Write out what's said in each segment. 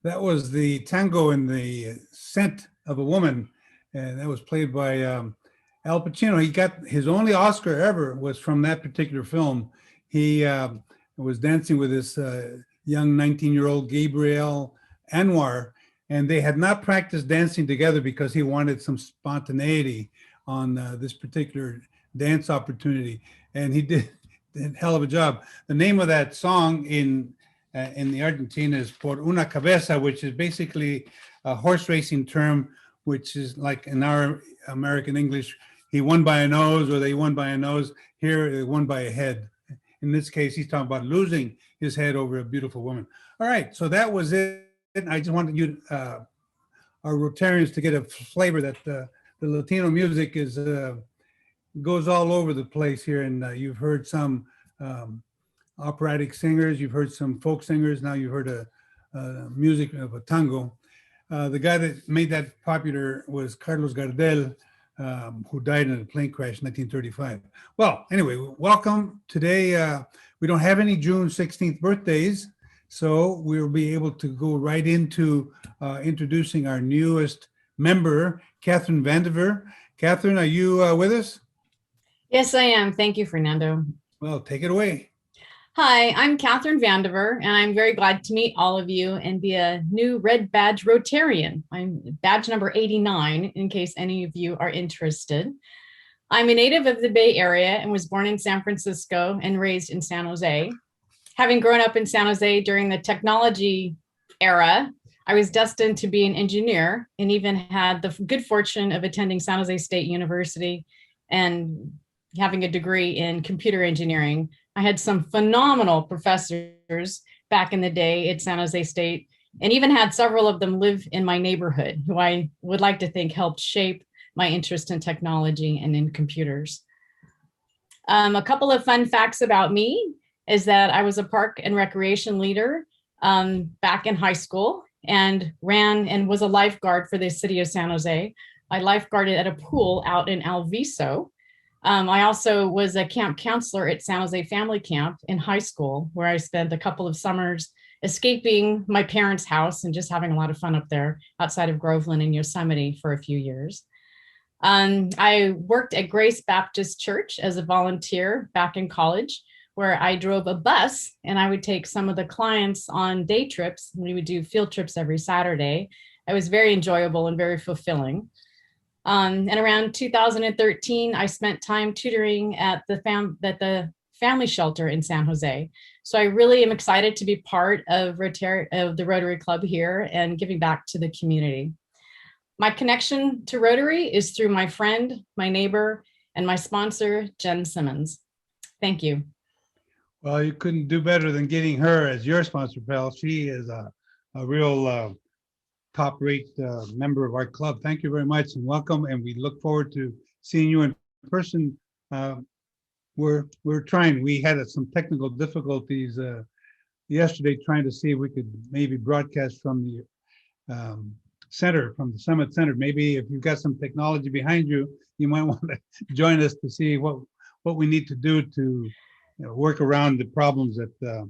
That was the tango in the Scent of a Woman, and that was played by Al Pacino. He got his only Oscar ever was from that particular film. He was dancing with this young 19-year-old Gabrielle Anwar, and they had not practiced dancing together because he wanted some spontaneity on this particular dance opportunity, and he did a hell of a job. The name of that song in the Argentina is Por una Cabeza, which is basically a horse racing term, which is like in our American English, he won by a nose or they won by a nose. Here, they won by a head. In this case, he's talking about losing his head over a beautiful woman. All right, so that was it. I just wanted you, our Rotarians, to get a flavor that the Latino music is goes all over the place here, and you've heard some operatic singers, you've heard some folk singers, now you've heard a music of a tango. The guy that made that popular was Carlos Gardel, who died in a plane crash in 1935. Well, anyway, welcome. Today, we don't have any June 16th birthdays, so we'll be able to go right into introducing our newest member, Catherine Vandiver. Catherine, are you with us? Yes, I am. Thank you, Fernando. Well, take it away. Hi, I'm Catherine Vandiver, and I'm very glad to meet all of you and be a new Red Badge Rotarian. I'm badge number 89, in case any of you are interested. I'm a native of the Bay Area and was born in San Francisco and raised in San Jose. Having grown up in San Jose during the technology era, I was destined to be an engineer and even had the good fortune of attending San Jose State University and having a degree in computer engineering. I had some phenomenal professors back in the day at San Jose State, and even had several of them live in my neighborhood, who I would like to think helped shape my interest in technology and in computers. A couple of fun facts about me is that I was a park and recreation leader back in high school and ran and was a lifeguard for the city of San Jose. I lifeguarded at a pool out in Alviso. I also was a camp counselor at San Jose Family Camp in high school, where I spent a couple of summers escaping my parents' house and just having a lot of fun up there outside of Groveland and Yosemite for a few years. I worked at Grace Baptist Church as a volunteer back in college, where I drove a bus and I would take some of the clients on day trips. We would do field trips every Saturday. It was very enjoyable and very fulfilling. And around 2013, I spent time tutoring at the family shelter in San Jose. So I really am excited to be part of the Rotary Club here and giving back to the community. My connection to Rotary is through my friend, my neighbor, and my sponsor, Jen Simmons. Thank you. Well, you couldn't do better than getting her as your sponsor, pal. She is a real top-rate member of our club. Thank you very much and welcome, and we look forward to seeing you in person. We're trying. We had some technical difficulties yesterday trying to see if we could maybe broadcast from the center, from the Summit Center. Maybe if you've got some technology behind you, you might want to join us to see what we need to do to work around the problems that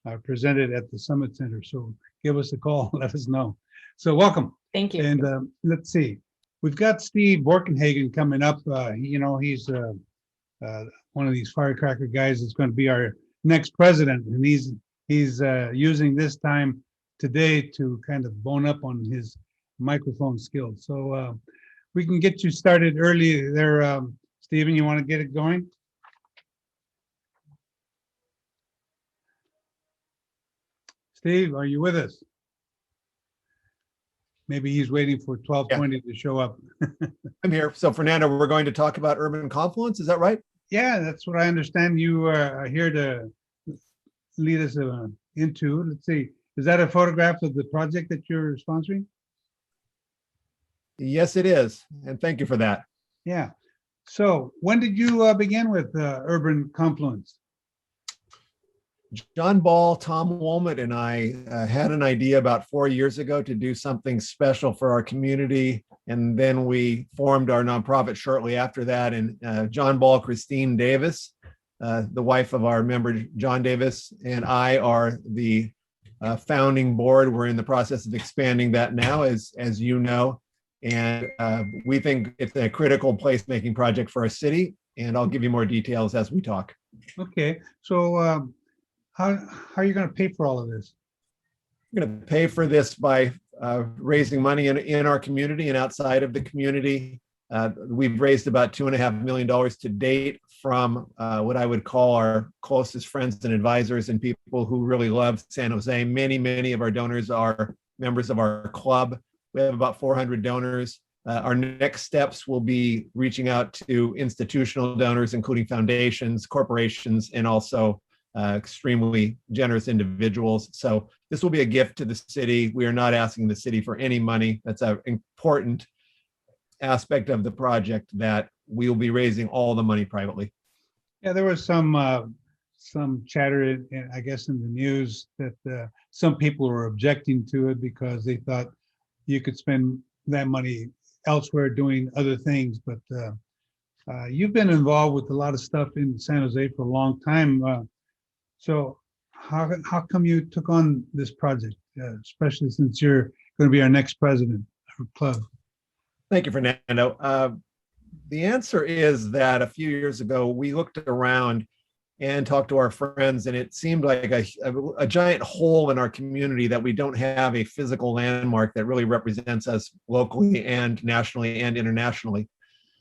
are presented at the Summit Center. So give us a call, let us know. So welcome. Thank you. And let's see, we've got Steve Borkenhagen coming up. He's one of these firecracker guys that's going to be our next president, and he's using this time today to kind of bone up on his microphone skills. So we can get you started early there, Stephen. You want to get it going? Steve, are you with us? Maybe he's waiting for 12:20 to show up. I'm here. So Fernando, we're going to talk about urban confluence. Is that right? Yeah, that's what I understand. You are here to lead us into. Let's see. Is that a photograph of the project that you're sponsoring? Yes, it is. And thank you for that. Yeah. So when did you begin with urban confluence? John Ball, Tom Woolmott, and I had an idea about 4 years ago to do something special for our community. And then we formed our nonprofit shortly after that. And John Ball, Christine Davis, the wife of our member, John Davis, and I are the founding board. We're in the process of expanding that now, as you know, and we think it's a critical placemaking project for our city. And I'll give you more details as we talk. Okay, so how are you going to pay for all of this? We're going to pay for this by raising money in our community and outside of the community. We've raised about $2.5 million to date from what I would call our closest friends and advisors and people who really love San Jose. Many of our donors are members of our club. We have about 400 donors. Our next steps will be reaching out to institutional donors, including foundations, corporations, and also extremely generous individuals. So this will be a gift to the city. We are not asking the city for any money. That's an important aspect of the project, that we will be raising all the money privately. Yeah, there was some chatter, I guess, in the news that some people were objecting to it because they thought you could spend that money elsewhere doing other things. But you've been involved with a lot of stuff in San Jose for a long time. So how come you took on this project, especially since you're going to be our next president of the club? Thank you, Fernando. The answer is that a few years ago, we looked around and talked to our friends, and it seemed like a giant hole in our community that we don't have a physical landmark that really represents us locally and nationally and internationally.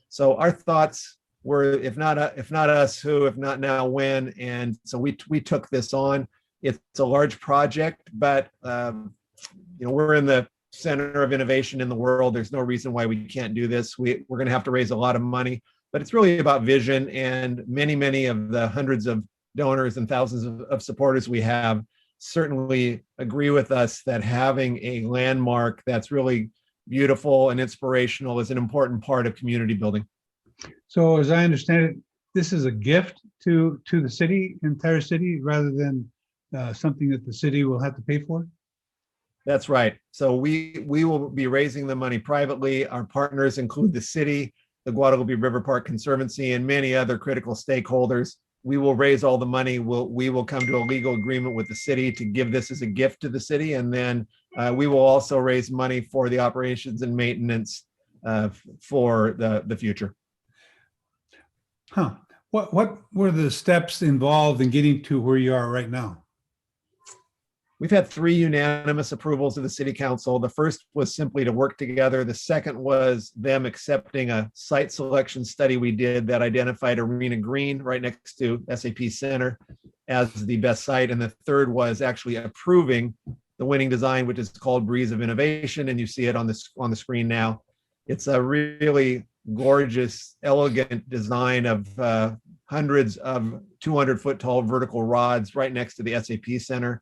So our thoughts were, if not us, who? If not now, when? And so we took this on. It's a large project, but we're in the center of innovation in the world. There's no reason why we can't do this. We're going to have to raise a lot of money, but it's really about vision. And many of the hundreds of donors and thousands of supporters we have certainly agree with us that having a landmark that's really beautiful and inspirational is an important part of community building. So as I understand it, this is a gift to the city, entire city, rather than something that the city will have to pay for? That's right. So we will be raising the money privately. Our partners include the city, the Guadalupe River Park Conservancy, and many other critical stakeholders. We will raise all the money. We will come to a legal agreement with the city to give this as a gift to the city. And then we will also raise money for the operations and maintenance for the future. Huh. What were the steps involved in getting to where you are right now? We've had 3 unanimous approvals of the city council. The first was simply to work together. The second was them accepting a site selection study we did that identified Arena Green right next to SAP Center as the best site. And the third was actually approving the winning design, which is called Breeze of Innovation. And you see it on the screen now. It's a really gorgeous, elegant design of hundreds of 200-foot tall vertical rods right next to the SAP Center.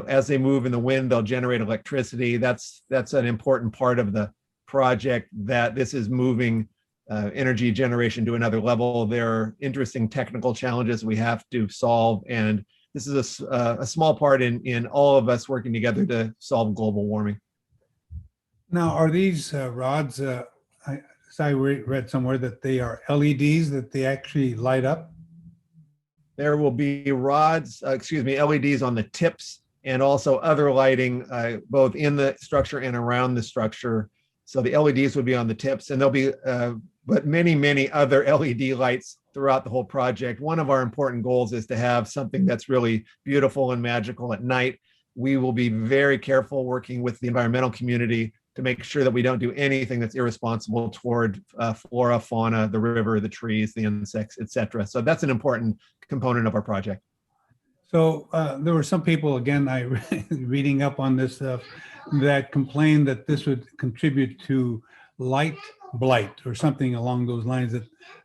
As they move in the wind, they'll generate electricity. That's an important part of the project, that this is moving energy generation to another level. There are interesting technical challenges we have to solve, and this is a small part in all of us working together to solve global warming. Now, are these rods, I read somewhere that they are LEDs, that they actually light up? There will be LEDs on the tips, and also other lighting both in the structure and around the structure. So the LEDs would be on the tips, and there'll be but many other LED lights throughout the whole project. One of our important goals is to have something that's really beautiful and magical at night. We will be very careful working with the environmental community to make sure that we don't do anything that's irresponsible toward flora, fauna, the river, the trees, the insects, etc. So that's an important component of our project. So there were some people, again, reading up on this stuff, that complained that this would contribute to light blight or something along those lines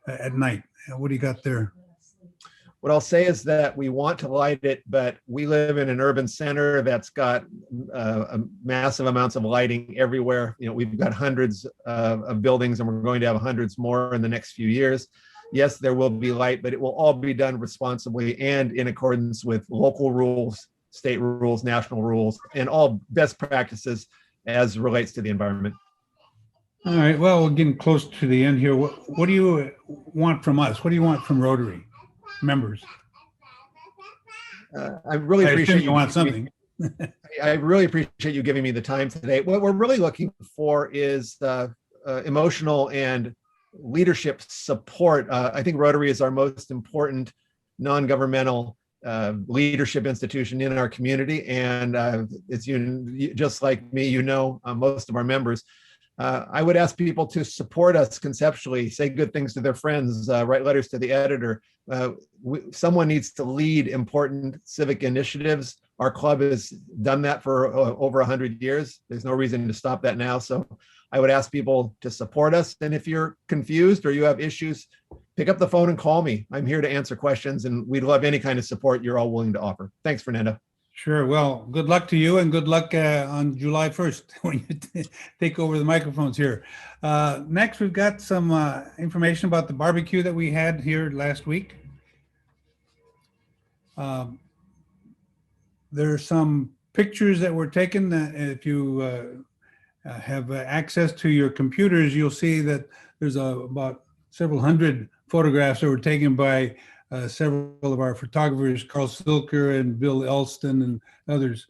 at night. What do you got there? What I'll say is that we want to light it, but we live in an urban center that's got massive amounts of lighting everywhere. We've got hundreds of buildings, and we're going to have hundreds more in the next few years. Yes, there will be light, but it will all be done responsibly and in accordance with local rules, state rules, national rules, and all best practices as relates to the environment. All right. Well, we're getting close to the end here. What do you want from us? What do you want from Rotary members? I really appreciate you want something. I really appreciate you giving me the time today. What we're really looking for is emotional and leadership support. I think Rotary is our most important non-governmental leadership institution in our community. And it's just like me, most of our members. I would ask people to support us conceptually, say good things to their friends, write letters to the editor. Someone needs to lead important civic initiatives. Our club has done that for over 100 years. There's no reason to stop that now. So I would ask people to support us. And if you're confused or you have issues, pick up the phone and call me. I'm here to answer questions, and we'd love any kind of support you're all willing to offer. Thanks, Fernando. Sure. Well, good luck to you, and good luck on July 1st when you take over the microphones here. Next, we've got some information about the barbecue that we had here last week. There are some pictures that were taken. If you have access to your computers, you'll see that there's about several hundred photographs that were taken by several of our photographers, Carl Silker and Bill Elston and others.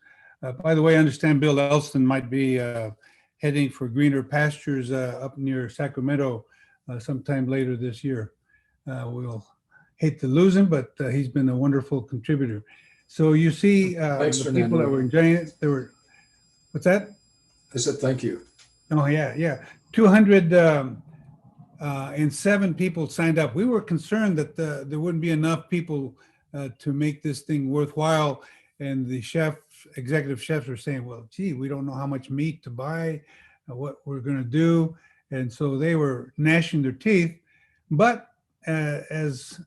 By the way, I understand Bill Elston might be heading for greener pastures up near Sacramento sometime later this year. We'll hate to lose him, but he's been a wonderful contributor. So you see Thanks, the Fernando. people that were enjoying it, there were, what's that? I said thank you. Oh, yeah. 207 people signed up. We were concerned that there wouldn't be enough people to make this thing worthwhile. And the executive chefs were saying, well, gee, we don't know how much meat to buy, what we're going to do. And so they were gnashing their teeth. But as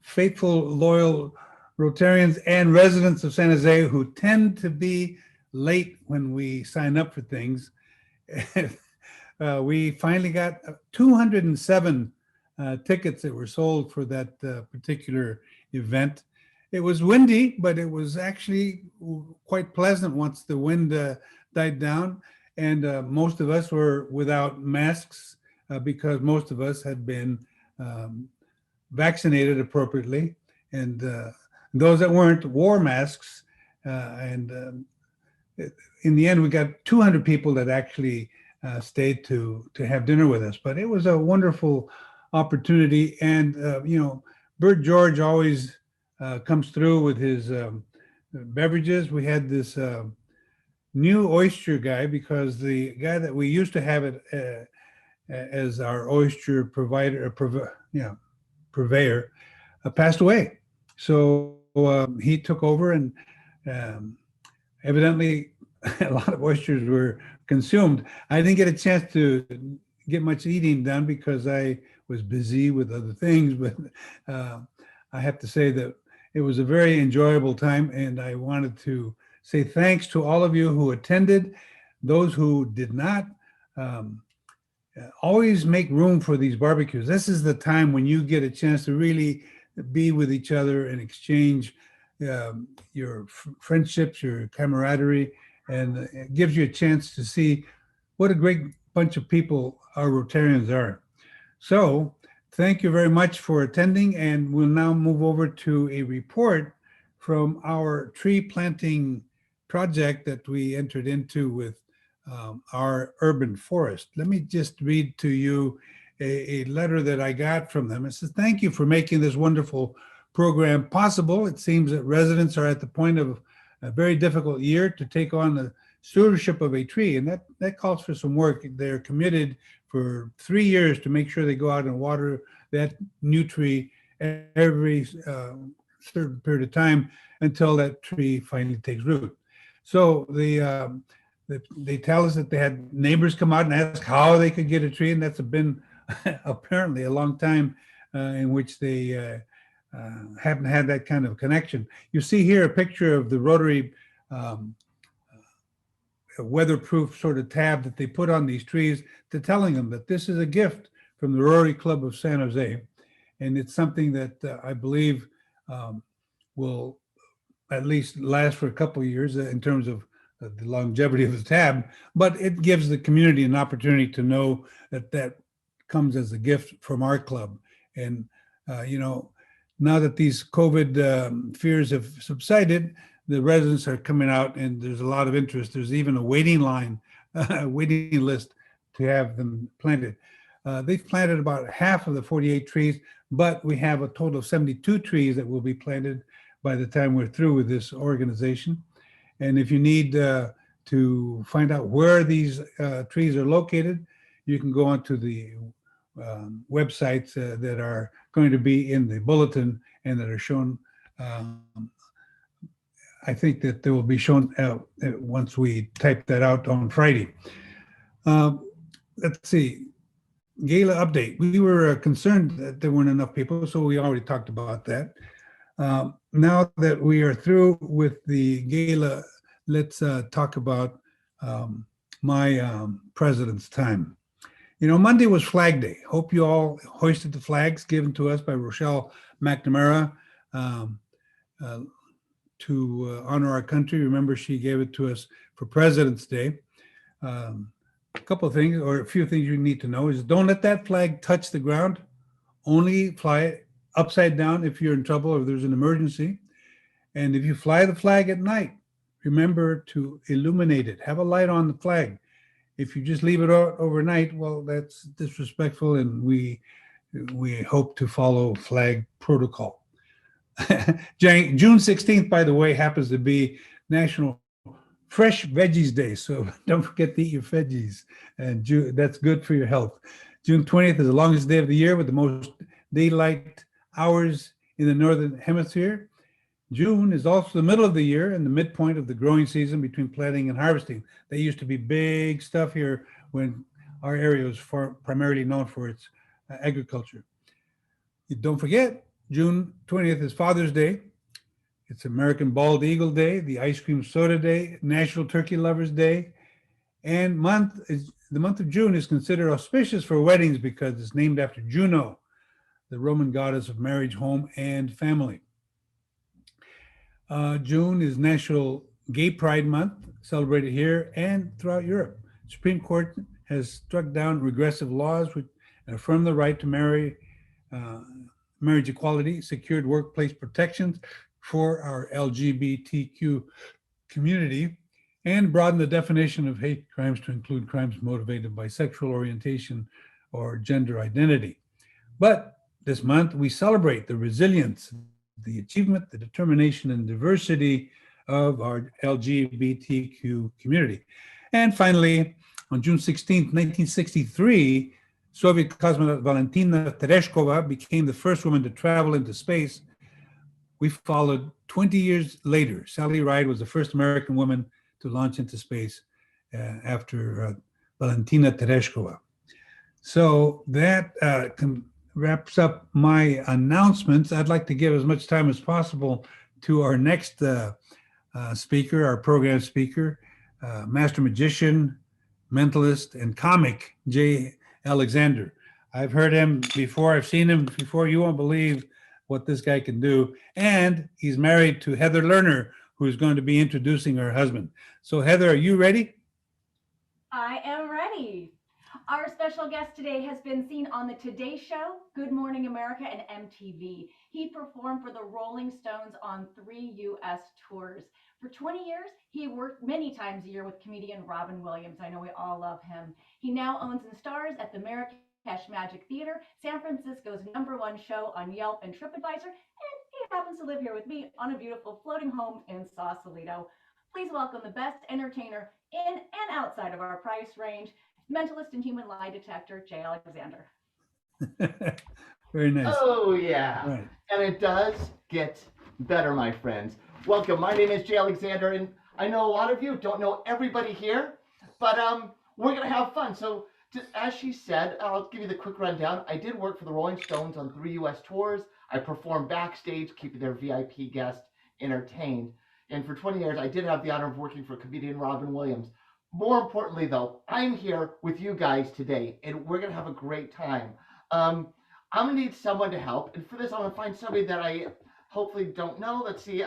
faithful, loyal Rotarians and residents of San Jose who tend to be late when we sign up for things, we finally got 207 tickets that were sold for that particular event. It was windy, but it was actually quite pleasant once the wind died down. And most of us were without masks because most of us had been vaccinated appropriately. And those that weren't wore masks. In the end, we got 200 people that actually stayed to have dinner with us. But it was a wonderful opportunity. And, Bert George always comes through with his beverages. We had this new oyster guy because the guy that we used to have it as our oyster purveyor passed away. So he took over, and evidently a lot of oysters were consumed. I didn't get a chance to get much eating done because I was busy with other things, but I have to say that it was a very enjoyable time, and I wanted to say thanks to all of you who attended. Those who did not, always make room for these barbecues. This is the time when you get a chance to really be with each other and exchange your friendships, your camaraderie, and it gives you a chance to see what a great bunch of people our Rotarians are. So thank you very much for attending, and we'll now move over to a report from our tree planting project that we entered into with our urban forest. Let me just read to you a letter that I got from them. It says, thank you for making this wonderful program possible. It seems that residents are at the point of a very difficult year to take on the stewardship of a tree, and that calls for some work. They're committed for 3 years to make sure they go out and water that new tree every certain period of time until that tree finally takes root. So they tell us that they had neighbors come out and ask how they could get a tree, and that's been apparently a long time in which they haven't had that kind of connection. You see here a picture of the Rotary weatherproof sort of tab that they put on these trees to telling them that this is a gift from the Rotary Club of San Jose. And it's something that I believe will at least last for a couple of years in terms of the longevity of the tab, but it gives the community an opportunity to know that that comes as a gift from our club. And, now that these COVID fears have subsided, the residents are coming out, and there's a lot of interest. There's even a waiting line, waiting list to have them planted. They've planted about half of the 48 trees, but we have a total of 72 trees that will be planted by the time we're through with this organization. And if you need to find out where these trees are located, you can go onto the websites that are going to be in the bulletin and that are shown. I think that they will be shown once we type that out on Friday. Let's see. Gala update. We were concerned that there weren't enough people, so we already talked about that. Now that we are through with the gala, let's talk about my president's time. You know, Monday was Flag Day. Hope you all hoisted the flags given to us by Rochelle McNamara to honor our country. Remember, she gave it to us for President's Day. A couple of things, or a few things you need to know is don't let that flag touch the ground. Only fly it upside down if you're in trouble or if there's an emergency. And if you fly the flag at night, remember to illuminate it. Have a light on the flag. If you just leave it out overnight, well, that's disrespectful, and we hope to follow flag protocol. June 16th, by the way, happens to be National Fresh Veggies Day, so don't forget to eat your veggies, and that's good for your health. June 20th is the longest day of the year with the most daylight hours in the Northern Hemisphere. June is also the middle of the year and the midpoint of the growing season between planting and harvesting. That used to be big stuff here when our area was primarily known for its agriculture. Don't forget, June 20th is Father's Day. It's American Bald Eagle Day, the Ice Cream Soda Day, National Turkey Lovers Day, and the month of June is considered auspicious for weddings because it's named after Juno, the Roman goddess of marriage, home, and family. June is National Gay Pride Month, celebrated here and throughout Europe. Supreme Court has struck down regressive laws which affirm the right to marriage equality, secured workplace protections for our LGBTQ community, and broadened the definition of hate crimes to include crimes motivated by sexual orientation or gender identity. But this month, we celebrate the resilience, the achievement, the determination, and diversity of our LGBTQ community. And finally, on June 16th, 1963, Soviet cosmonaut Valentina Tereshkova became the first woman to travel into space. We followed 20 years later. Sally Ride was the first American woman to launch into space after Valentina Tereshkova. So that wraps up my announcements. I'd like to give as much time as possible to our next speaker, our program speaker, master magician, mentalist, and comic, Jay Alexander. I've heard him before. I've seen him before. You won't believe what this guy can do. And he's married to Heather Lerner, who is going to be introducing her husband. So Heather, are you ready? I am ready. Our special guest today has been seen on the Today Show, Good Morning America, and MTV. He performed for the Rolling Stones on 3 U.S. tours. For 20 years, he worked many times a year with comedian Robin Williams. I know we all love him. He now owns and stars at the Marrakesh Magic Theater, San Francisco's #1 show on Yelp and TripAdvisor, and he happens to live here with me on a beautiful floating home in Sausalito. Please welcome the best entertainer in and outside of our price range, mentalist and human lie detector, Jay Alexander. Very nice. Oh, yeah. Right. And it does get better, my friends. Welcome. My name is Jay Alexander, and I know a lot of you don't know everybody here, but we're going to have fun. So, as she said, I'll give you the quick rundown. I did work for the Rolling Stones on 3 U.S. tours. I performed backstage, keeping their VIP guests entertained. And for 20 years, I did have the honor of working for comedian Robin Williams. More importantly, though, I'm here with you guys today, and we're going to have a great time. I'm going to need someone to help, and for this, I'm going to find somebody that I hopefully don't know. Let's see,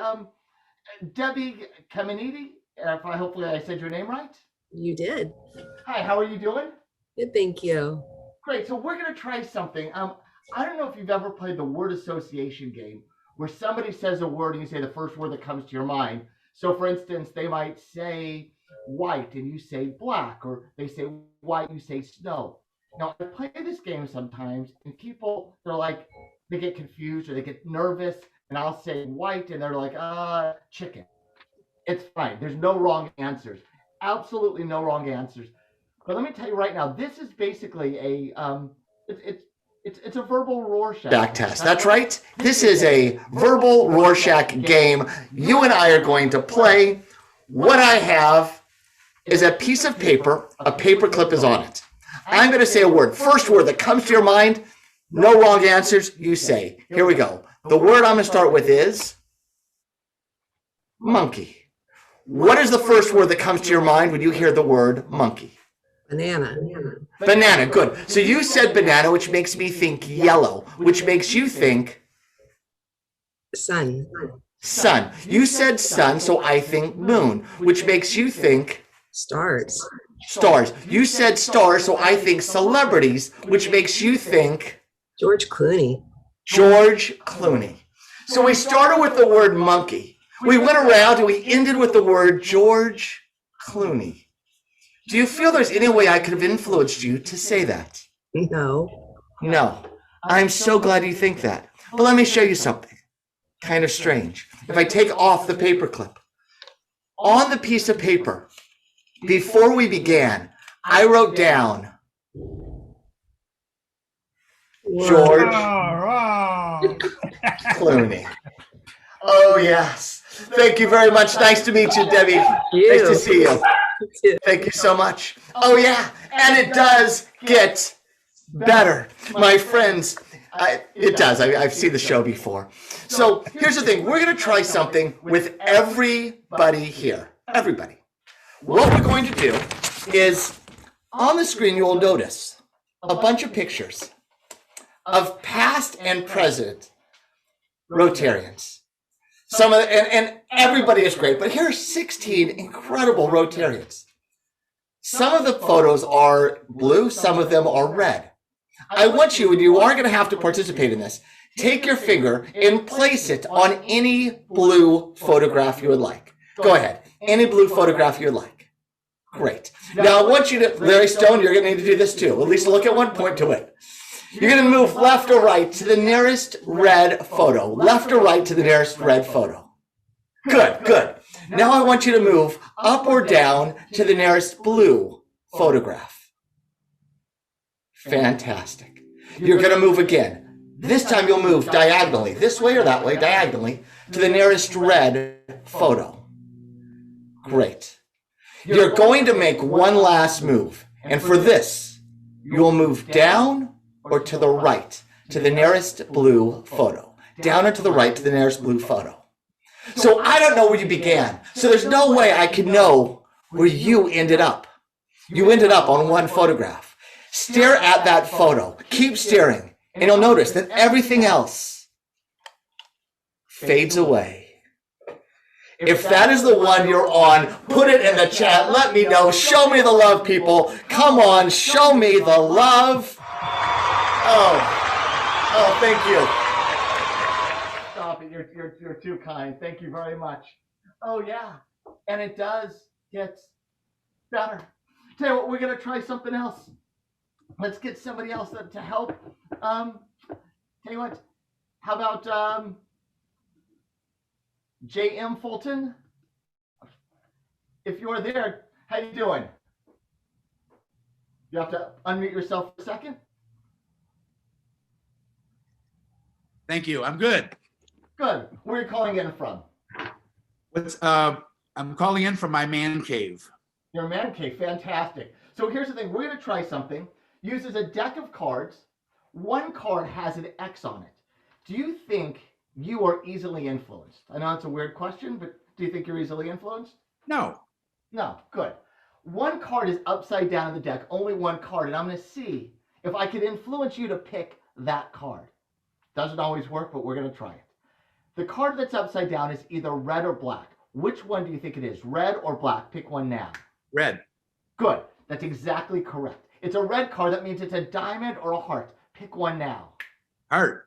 Debbie Caminiti, hopefully I said your name right. You did. Hi, how are you doing? Good, thank you. Great, so we're going to try something. I don't know if you've ever played the word association game, where somebody says a word and you say the first word that comes to your mind. So for instance, they might say white and you say black, or they say white, you say snow. Now I play this game sometimes and people, they're like, they get confused or they get nervous and I'll say white and they're like, chicken. It's fine. There's no wrong answers. Absolutely no wrong answers. But let me tell you right now, this is basically it's a verbal Rorschach test. That's right. This is a verbal Rorschach game. You and I are going to play. What I have is a piece of paper. A paper clip is on it. I'm going to say a word. First word that comes to your mind. No wrong answers. You say. Here we go. The word I'm going to start with is monkey. What is the first word that comes to your mind when you hear the word monkey? Banana. Banana, good. So you said banana, which makes me think yellow, which makes you think Sun. sun. You said sun, so I think moon, which makes you think Stars. stars. You said stars, so I think celebrities, which makes you think George Clooney. George Clooney. So we started with the word monkey. We went around and we ended with the word George Clooney. Do you feel there's any way I could have influenced you to say that? No. No. I'm so glad you think that. But let me show you something kind of strange. If I take off the paperclip, on the piece of paper, before we began, I wrote down George Clooney. Oh, yes. Thank you very much. Nice to meet you, Debbie. Nice to see you. Thank you so much. Oh, yeah. And it does get better. My friends, it does. I've seen the show before. So here's the thing. We're going to try something with everybody here. Everybody. What we're going to do is, on the screen, you'll notice a bunch of pictures of past and present Rotarians. And everybody is great, but here are 16 incredible Rotarians. Some of the photos are blue, some of them are red. I want you, and you are going to have to participate in this, take your finger and place it on any blue photograph you would like. Go ahead. Any blue photograph you would like. Great. Now I want you to, Larry Stone, you're going to need to do this too. At least look at one point to it. You're going to move left or right to the nearest red photo. Left or right to the nearest red photo. Good, good. Now I want you to move up or down to the nearest blue photograph. Fantastic. You're going to move again. This time you'll move diagonally, this way or that way, diagonally, to the nearest red photo. Great. You're going to make one last move. And for this, you'll move down or to the right to the nearest blue photo. Down or to the right to the nearest blue photo. So I don't know where you began. So there's no way I can know where you ended up. You ended up on one photograph. Stare at that photo. Keep staring. And you'll notice that everything else fades away. If that is the one you're on, put it in the chat. Let me know. Show me the love, people. Come on, show me the love. Oh, thank you. Stop it. You're too kind. Thank you very much. Oh, yeah. And it does get better. Tell you what, we're going to try something else. Let's get somebody else to help. Tell you what, how about J.M. Fulton? If you're there, how you doing? You have to unmute yourself for a second. Thank you. I'm good. Good. Where are you calling in from? I'm calling in from my man cave. Your man cave. Fantastic. So here's the thing. We're going to try something. Uses a deck of cards. One card has an X on it. Do you think you are easily influenced? I know it's a weird question, but do you think you're easily influenced? No. No. Good. One card is upside down in the deck. Only one card. And I'm going to see if I can influence you to pick that card. Doesn't always work, but we're going to try it. The card that's upside down is either red or black. Which one do you think it is? Red or black? Pick one now. Red. Good. That's exactly correct. It's a red card. That means it's a diamond or a heart. Pick one now. Heart.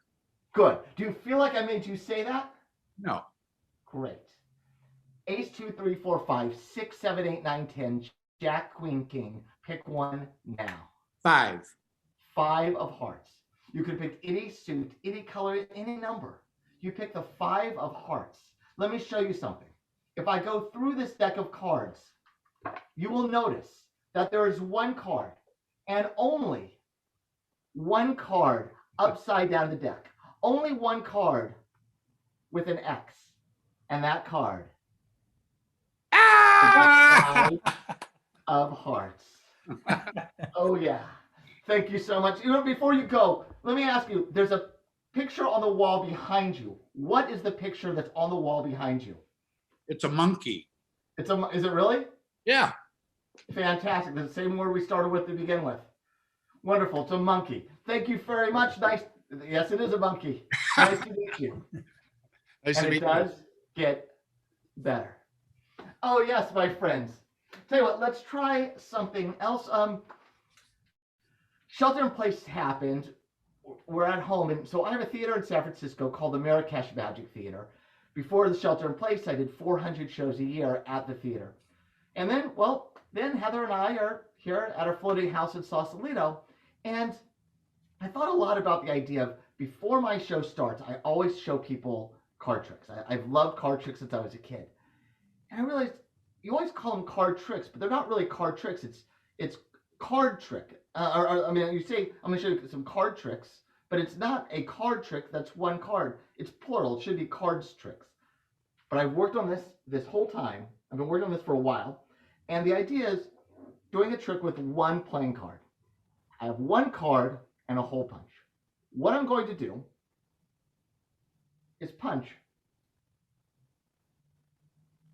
Good. Do you feel like I made you say that? No. Great. Ace, 2, 3, 4, 5, 6, 7, 8, 9, 10, Jack, Queen, King. Pick one now. 5. 5 of hearts. You could pick any suit, any color, any number. You pick the 5 of hearts. Let me show you something. If I go through this deck of cards, you will notice that there is one card and only one card upside down the deck. Only one card with an X. And that card Ah! is the 5 of hearts. Oh, yeah. Thank you so much. Before you go, let me ask you, there's a picture on the wall behind you. What is the picture that's on the wall behind you? It's a monkey. Is it really? Yeah. Fantastic. The same word we started with to begin with. Wonderful. It's a monkey. Thank you very much. Nice. Yes, it is a monkey. Nice to meet you. Nice And to it meet you. does get better. Oh, yes, my friends. Tell you what, let's try something else. Shelter in place happened. We're at home, and so I have a theater in San Francisco called the Marrakesh Magic Theater. Before the shelter in place, I did 400 shows a year at the theater. And then, well, then Heather and I are here at our floating house in Sausalito, and I thought a lot about the idea of, before my show starts, I always show people card tricks. I've loved card tricks since I was a kid. And I realized you always call them card tricks, but they're not really card tricks. It's card trick. You say, I'm going to show you some card tricks, but it's not a card trick that's one card. It's plural. It should be cards tricks. But I've worked on this whole time. I've been working on this for a while. And the idea is doing a trick with one playing card. I have one card and a hole punch. What I'm going to do is punch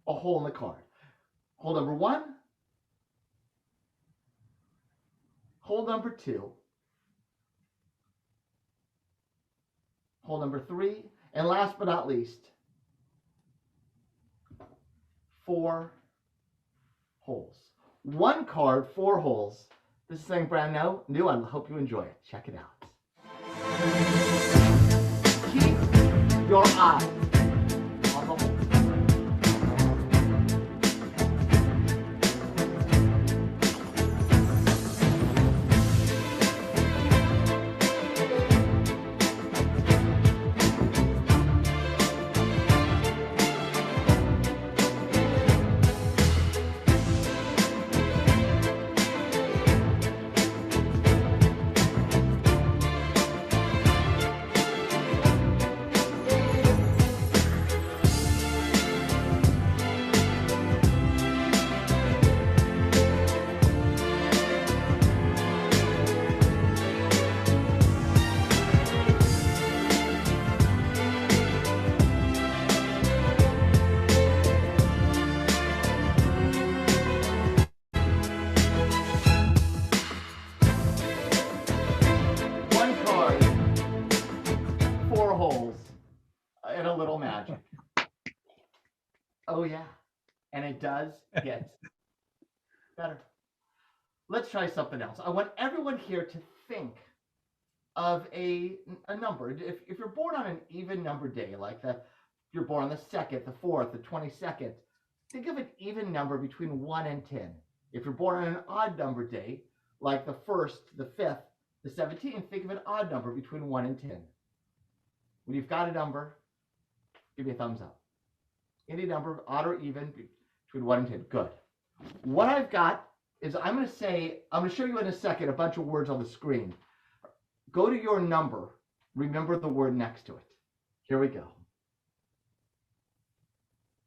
a hole in the card. Hole number 1, hole number 2, hole number 3, and last but not least, 4 holes. One card, 4 holes. This is something brand new. I hope you enjoy it. Check it out. Keep your eye on the hole. And a little magic. Oh yeah, and it does get better. Let's try something else. I want everyone here to think of a number. If you're born on an even number day, like you're born on the 2nd, the 4th, the 22nd, think of an even number between 1 and 10. If you're born on an odd number day, like the 1st, the 5th, the 17th, think of an odd number between 1 and 10. When you've got a number, give me a thumbs up. Any number, odd or even, between 1 and 10. Good. What I've got is I'm going to show you in a second a bunch of words on the screen. Go to your number. Remember the word next to it. Here we go.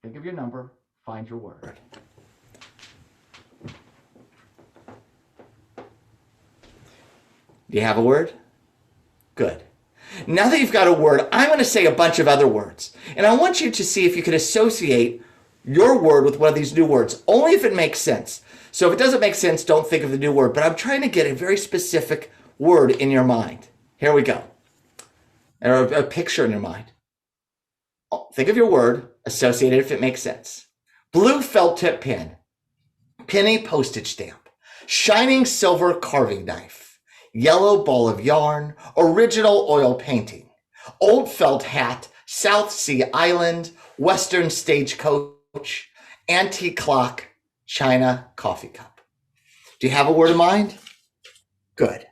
Think of your number. Find your word. Do you have a word? Good. Now that you've got a word, I'm going to say a bunch of other words. And I want you to see if you can associate your word with one of these new words, only if it makes sense. So if it doesn't make sense, don't think of the new word. But I'm trying to get a very specific word in your mind. Here we go. Or a picture in your mind. Think of your word, associate it if it makes sense. Blue felt tip pen, penny postage stamp, shining silver carving knife, yellow ball of yarn, original oil painting, old felt hat, South Sea Island, Western stagecoach, antique clock, china, coffee cup. Do you have a word in mind? Good.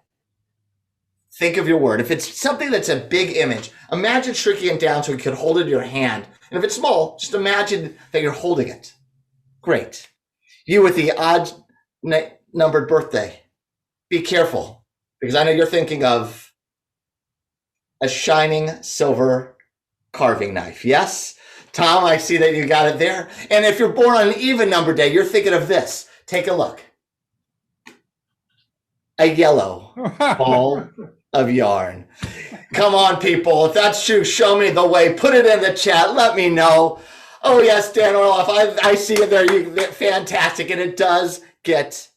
Think of your word. If it's something that's a big image, imagine shrinking it down so you could hold it in your hand. And if it's small, just imagine that you're holding it. Great. You with the odd numbered birthday, be careful, because I know you're thinking of a shining silver carving knife. Yes? Tom, I see that you got it there. And if you're born on an even number day, you're thinking of this. Take a look. A yellow ball of yarn. Come on, people. If that's true, show me the way. Put it in the chat. Let me know. Oh, yes, Dan Orloff. I see it there. Fantastic. And it does get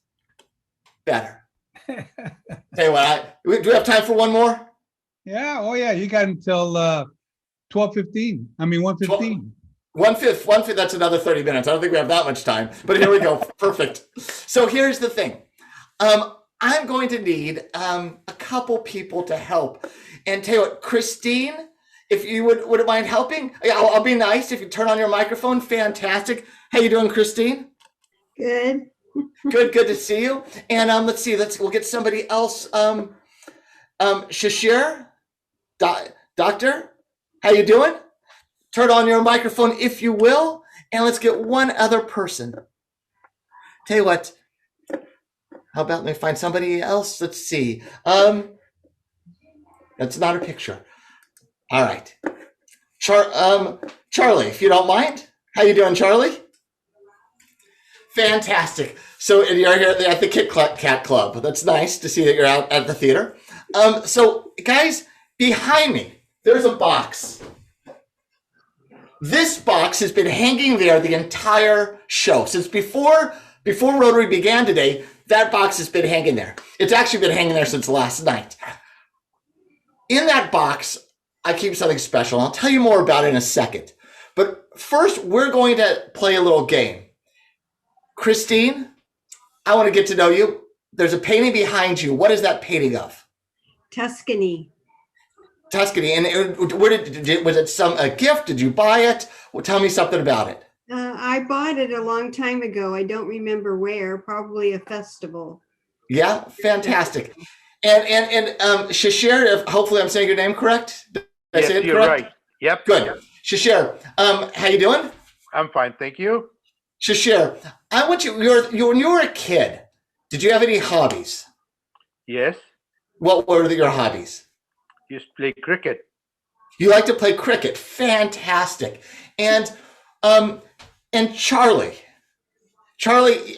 better. Tell you what, do we have time for one more? Yeah. Oh, yeah. You got until 12:15. I mean, 1:15. 1/5. That's another 30 minutes. I don't think we have that much time, but here we go. Perfect. So here's the thing. I'm going to need a couple people to help. And tell you what, Christine, if you wouldn't mind helping, I'll be nice if you turn on your microphone. Fantastic. How you doing, Christine? Good. Good to see you. And let's see, we'll get somebody else. Shashir, doctor, how you doing? Turn on your microphone if you will, and let's get one other person. Tell you what, how about let me find somebody else? Let's see. That's not a picture. All right. Charlie, if you don't mind. How you doing, Charlie? Fantastic. So you're here at the Kit Kat Club. That's nice to see that you're out at the theater. So guys, behind me, there's a box. This box has been hanging there the entire show. Since before Rotary began today, that box has been hanging there. It's actually been hanging there since last night. In that box, I keep something special. I'll tell you more about it in a second. But first, we're going to play a little game. Christine, I want to get to know you. There's a painting behind you. What is that painting of? Tuscany. Tuscany. And was it a gift? Did you buy it? Well, tell me something about it. I bought it a long time ago. I don't remember where, probably a festival. Yeah, fantastic. And Shashir, hopefully I'm saying your name correct. Did I say it you're correct? Right. Yep. Good. Yep. Shashir, how you doing? I'm fine, thank you. Shashir, I want you, when you were a kid, did you have any hobbies? Yes. What were your hobbies? Used to play cricket. You like to play cricket. Fantastic. And Charlie,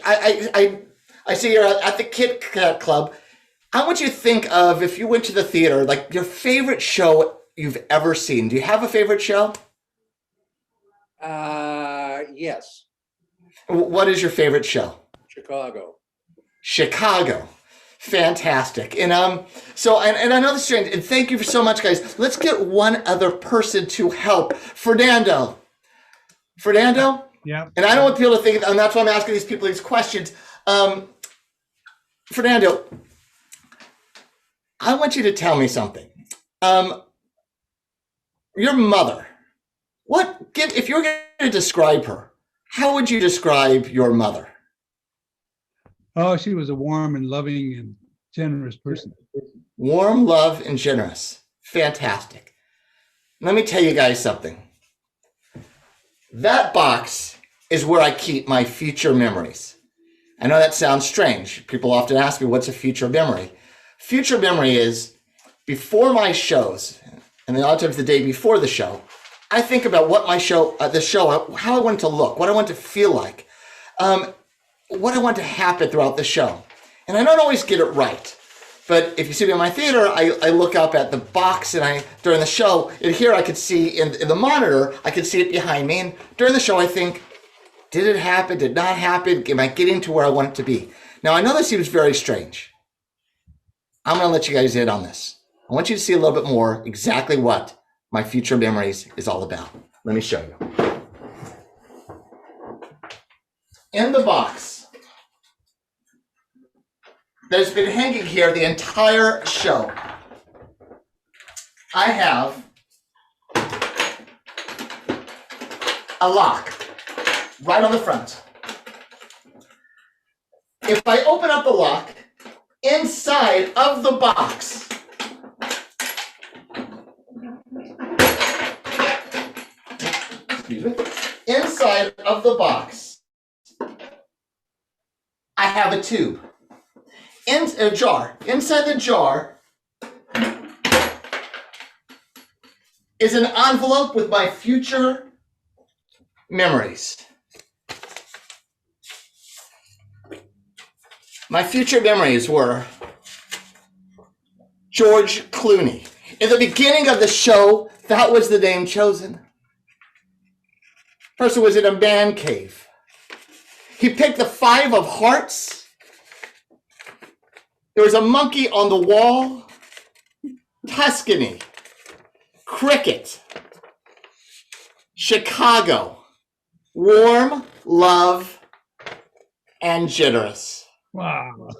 I see you're at the Kit Kat Club. I want you to think of, if you went to the theater, like your favorite show you've ever seen. Do you have a favorite show? Yes. What is your favorite show? Chicago. Fantastic. And so and I know this is strange, and thank you so much, guys. Let's get one other person to help. Fernando. Yeah. And I don't want people to think, and that's why I'm asking these people these questions. Fernando, I want you to tell me something. Your mother, if you were going to describe her, how would you describe your mother? Oh, she was a warm and loving and generous person. Warm, love, and generous. Fantastic. Let me tell you guys something. That box is where I keep my future memories. I know that sounds strange. People often ask me, what's a future memory? Future memory is before my shows, and a lot of times the day before the show, I think about what my show, how I want it to look, what I want it to feel like, what I want to happen throughout the show. And I don't always get it right. But if you see me in my theater, I look up at the box and during the show, and here I could see in the monitor, I could see it behind me. And during the show, I think, did it happen? Did not happen? Am I getting to where I want it to be? Now, I know this seems very strange. I'm going to let you guys in on this. I want you to see a little bit more exactly what my future memories is all about. Let me show you. In the box that has been hanging here the entire show, I have a lock. right on the front. If I open up the lock, inside of the box, excuse me, inside of the box, I have a tube. In a jar. Inside the jar is an envelope with my future memories. My future memories were George Clooney. In the beginning of the show, that was the name chosen. Person was in a man cave. He picked the 5 of hearts. There was a monkey on the wall. Tuscany. Cricket. Chicago. Warm, love, and generous. Wow.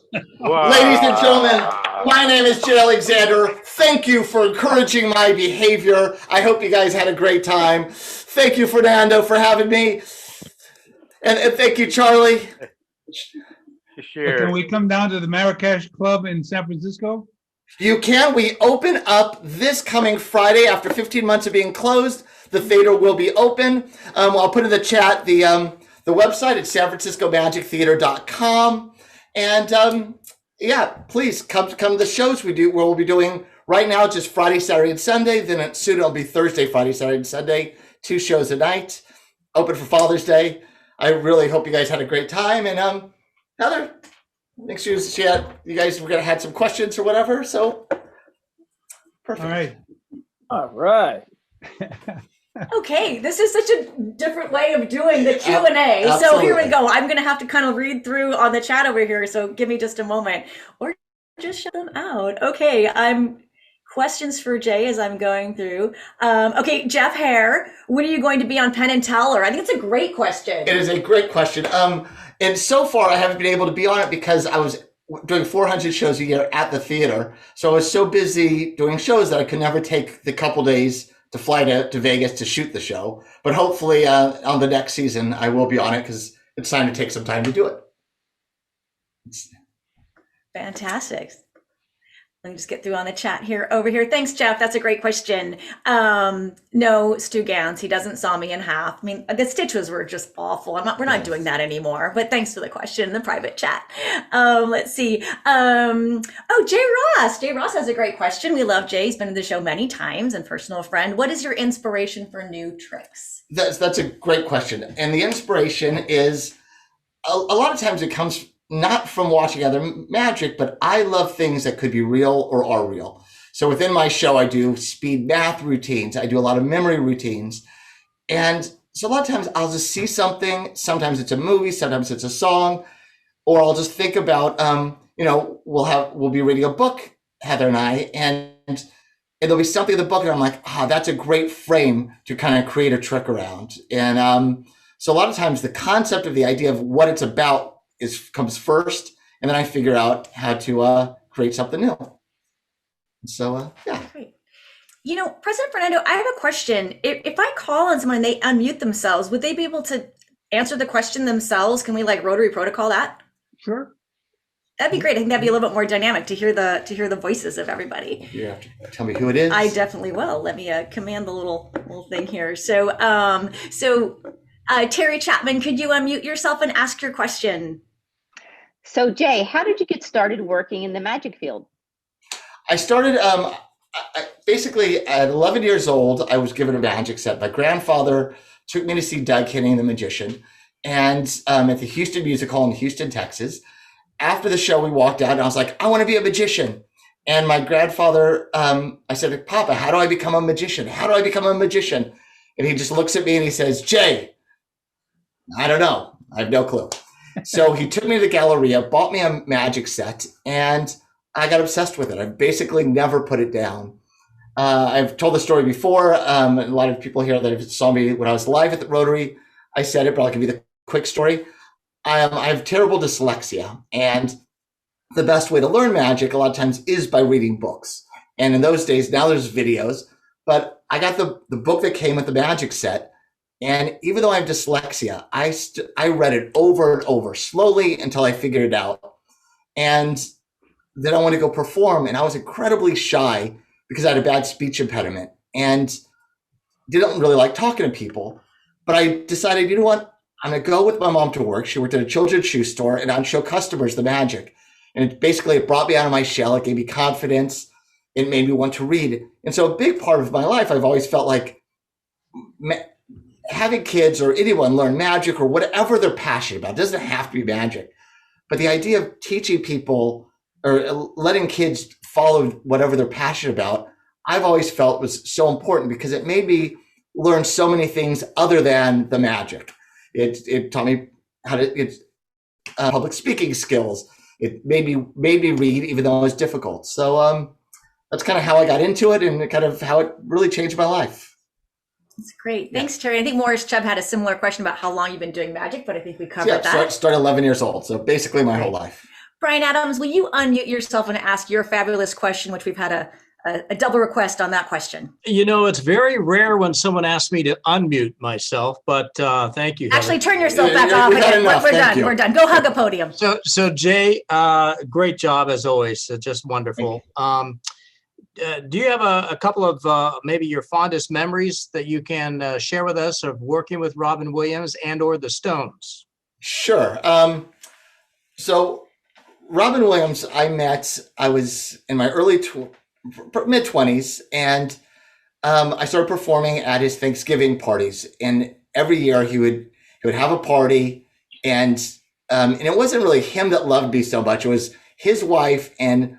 Wow. Ladies and gentlemen, my name is Jay Alexander. Thank you for encouraging my behavior. I hope you guys had a great time. Thank you, Fernando, for having me. And thank you, Charlie. Sure. Can we come down to the Marrakesh Club in San Francisco? You can. We open up this coming Friday after 15 months of being closed. The theater will be open. I'll put in the chat the website at sanfranciscomagictheater.com. And yeah, please come to the shows we do. We'll be doing right now just Friday, Saturday, and Sunday. Then soon it'll be Thursday, Friday, Saturday, and Sunday. 2 shows a night. Open for Father's Day. I really hope you guys had a great time. And Heather, make sure you guys were gonna had some questions or whatever. So perfect. All right. All right. Okay, this is such a different way of doing the Q&A. So here we go. I'm going to have to kind of read through on the chat over here. So give me just a moment or just shut them out. Okay, questions for Jay as I'm going through. Okay, Jeff Hare, when are you going to be on Penn and Teller? I think it's a great question. It is a great question. And so far I haven't been able to be on it because I was doing 400 shows a year at the theater. So I was so busy doing shows that I could never take the couple days to fly to Vegas to shoot the show. But hopefully on the next season, I will be on it because it's time to take some time to do it. Fantastic. Let me just get through on the chat here over here. Thanks, Jeff. That's a great question. No, Stu Gans, he doesn't saw me in half. I mean, the stitches were just awful. We're not doing that anymore, but thanks for the question in the private chat. Let's see. Jay Ross. Jay Ross has a great question. We love Jay. He's been in the show many times and personal friend. What is your inspiration for new tricks? That's a great question. And the inspiration is a lot of times it comes not from watching other magic, but I love things that could be real or are real. So within my show, I do speed math routines. I do a lot of memory routines. And so a lot of times I'll just see something. Sometimes it's a movie, sometimes it's a song, or I'll just think about, we'll be reading a book, Heather and I, and there'll be something in the book and I'm like, that's a great frame to kind of create a trick around. And so a lot of times the concept of the idea of what it's about comes first, and then I figure out how to create something new. So yeah. Great. President Fernando, I have a question. If I call on someone and they unmute themselves, would they be able to answer the question themselves? Can we Rotary protocol that? Sure. That'd be great. I think that'd be a little bit more dynamic to hear the voices of everybody. You have to tell me who it is. I definitely will. Let me command the little thing here. So Terry Chapman, could you unmute yourself and ask your question? So Jay, how did you get started working in the magic field? I started basically at 11 years old. I was given a magic set. My grandfather took me to see Doug Henning, the magician, and at the Houston Music Hall in Houston, Texas. After the show, we walked out, and I was like, I want to be a magician. And my grandfather, I said, Papa, how do I become a magician? How do I become a magician? And he just looks at me and he says, Jay, I don't know. I have no clue. So he took me to the Galleria, bought me a magic set, and I got obsessed with it. I've basically never put it down. I've told the story before. A lot of people here that saw me when I was live at the Rotary, I said it, but I'll give you the quick story. I have terrible dyslexia, and the best way to learn magic a lot of times is by reading books. And in those days, now there's videos, but I got the book that came with the magic set, And even though I have dyslexia, I read it over and over slowly until I figured it out. And then I wanted to go perform, and I was incredibly shy because I had a bad speech impediment and didn't really like talking to people. But I decided, you know what? I'm going to go with my mom to work. She worked at a children's shoe store, and I'd show customers the magic. And it brought me out of my shell. It gave me confidence. It made me want to read. And so a big part of my life, I've always felt like having kids or anyone learn magic or whatever they're passionate about. It doesn't have to be magic. But the idea of teaching people or letting kids follow whatever they're passionate about, I've always felt was so important because it made me learn so many things other than the magic. It taught me how to public speaking skills. It made me read, even though it was difficult. So that's kind of how I got into it, and kind of how it really changed my life. That's great. Thanks, Terry. I think Morris Chubb had a similar question about how long you've been doing magic, but I think we covered that. Started 11 years old, so basically my whole life. Brian Adams, will you unmute yourself and ask your fabulous question, which we've had a double request on that question. You know, it's very rare when someone asks me to unmute myself, but thank you, Heather. Actually, turn yourself back off again. We're done. We're done. Go hug a podium. So Jay, great job as always. Just wonderful. Do you have a couple of maybe your fondest memories that you can share with us of working with Robin Williams and or the Stones? Sure. So Robin Williams, I was in my early mid-20s, and I started performing at his Thanksgiving parties. And every year he would have a party, and it wasn't really him that loved me so much. It was his wife and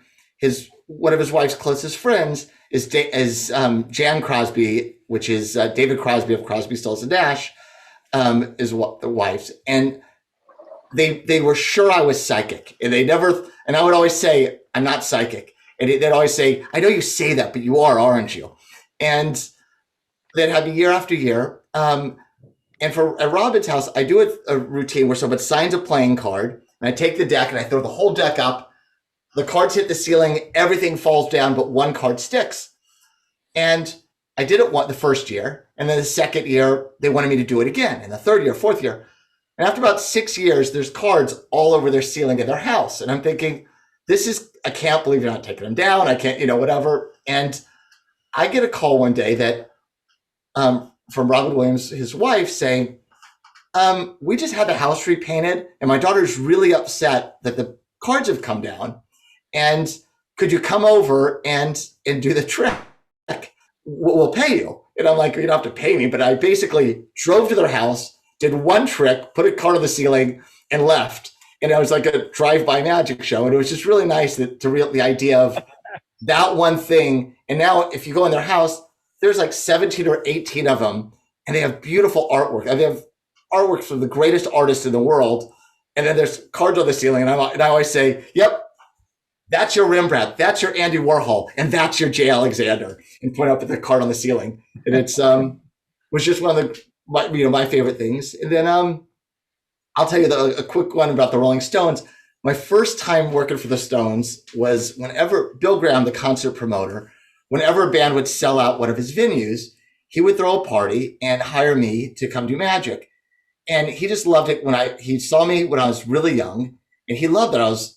one of his wife's closest friends is Jan Crosby, which is David Crosby of Crosby, Stills and Nash, is what the wives. And they were sure I was psychic, and I would always say, I'm not psychic. And they'd always say, I know you say that, but you are, aren't you? And they'd have me year after year. And at Robin's house, I do a routine where someone signs a playing card, and I take the deck and I throw the whole deck up. The cards hit the ceiling, everything falls down, but one card sticks. And I did it the first year, and then the second year, they wanted me to do it again. And the third year, fourth year. And after about 6 years, there's cards all over their ceiling in their house. And I'm thinking, I can't believe you're not taking them down. I can't, whatever. And I get a call one day that from Robin Williams, his wife, saying, we just had the house repainted, and my daughter's really upset that the cards have come down. And could you come over and do the trick? We'll pay you. And I'm like, you don't have to pay me. But I basically drove to their house, did one trick, put a card on the ceiling, and left. And it was like a drive-by magic show. And it was just really nice the idea of that one thing. And now if you go in their house, there's like 17 or 18 of them. And they have beautiful artwork. They have artwork from the greatest artists in the world. And then there's cards on the ceiling. And I always say, yep, that's your Rembrandt, that's your Andy Warhol, and that's your J. Alexander, and point up at the card on the ceiling. And it's was just one of my favorite things. And then I'll tell you a quick one about the Rolling Stones. My first time working for the Stones was whenever Bill Graham, the concert promoter, whenever a band would sell out one of his venues, he would throw a party and hire me to come do magic. And he just loved it he saw me when I was really young, and he loved that I was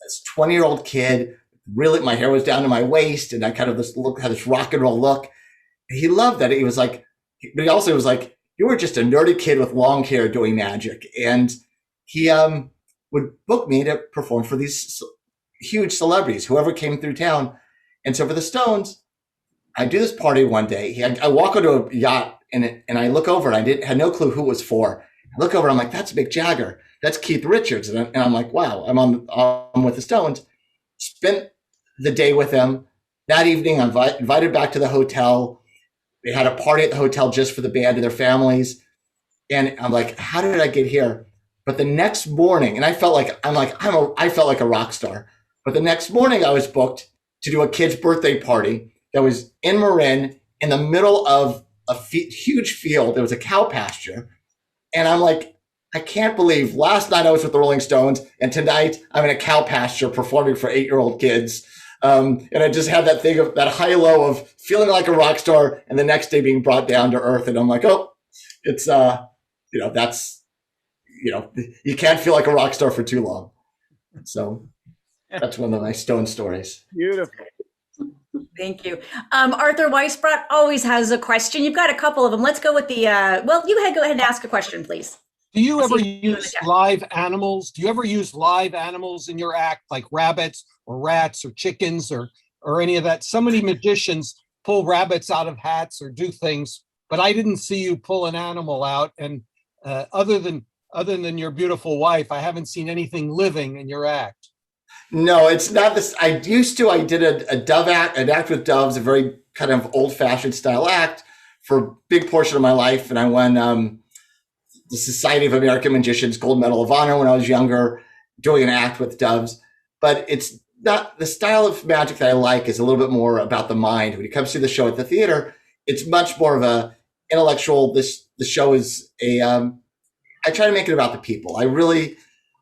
this 20-year-old kid, really, my hair was down to my waist, and I kind of had this rock and roll look. He loved that. He was like, but he also was like, you were just a nerdy kid with long hair doing magic. And he would book me to perform for these huge celebrities, whoever came through town. And so for the Stones, I do this party one day. I walk onto a yacht, and I look over, and I had no clue who it was for. I look over, and I'm like, that's Mick Jagger. That's Keith Richards. And I'm like, wow, I'm with the Stones. Spent the day with them. That evening, I'm invited back to the hotel. They had a party at the hotel just for the band and their families. And I'm like, how did I get here? But the next morning, and I felt like a rock star. But the next morning I was booked to do a kid's birthday party that was in Marin in the middle of a huge field. There was a cow pasture. And I'm like, I can't believe last night I was with the Rolling Stones, and tonight I'm in a cow pasture performing for 8-year-old kids. And I just had that thing of that high low of feeling like a rock star, and the next day being brought down to earth. And I'm like, oh, it's that's you can't feel like a rock star for too long. So that's one of my stone stories. Beautiful. Thank you. Arthur Weisbrot always has a question. You've got a couple of them. Let's go with the, well, go ahead and ask a question, please. Do you ever See you in the use chat. live animals? Do you ever use live animals in your act, like rabbits or rats or chickens or any of that? So many magicians pull rabbits out of hats or do things, but I didn't see you pull an animal out. And other than your beautiful wife, I haven't seen anything living in your act. No, it's not this. I did a dove act, an act with doves, a very kind of old fashioned style act for a big portion of my life. And I won the Society of American Magicians Gold Medal of Honor when I was younger, doing an act with doves. But it's not the style of magic that I like is a little bit more about the mind. When it comes to the show at the theater, it's much more of a intellectual. The show is I try to make it about the people.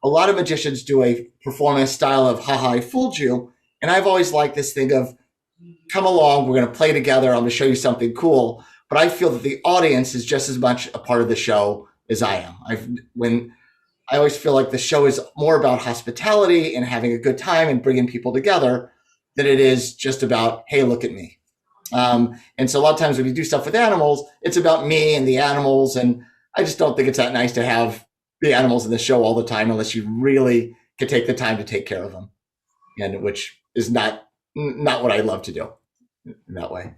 A lot of magicians do a performance style of, haha, I fooled you. And I've always liked this thing of, come along, we're going to play together. I'm going to show you something cool. But I feel that the audience is just as much a part of the show as I am. I always feel like the show is more about hospitality and having a good time and bringing people together than it is just about, hey, look at me. And so a lot of times when you do stuff with animals, it's about me and the animals. And I just don't think it's that nice to have the animals in the show all the time unless you really can take the time to take care of them, and which is not what I love to do in that way.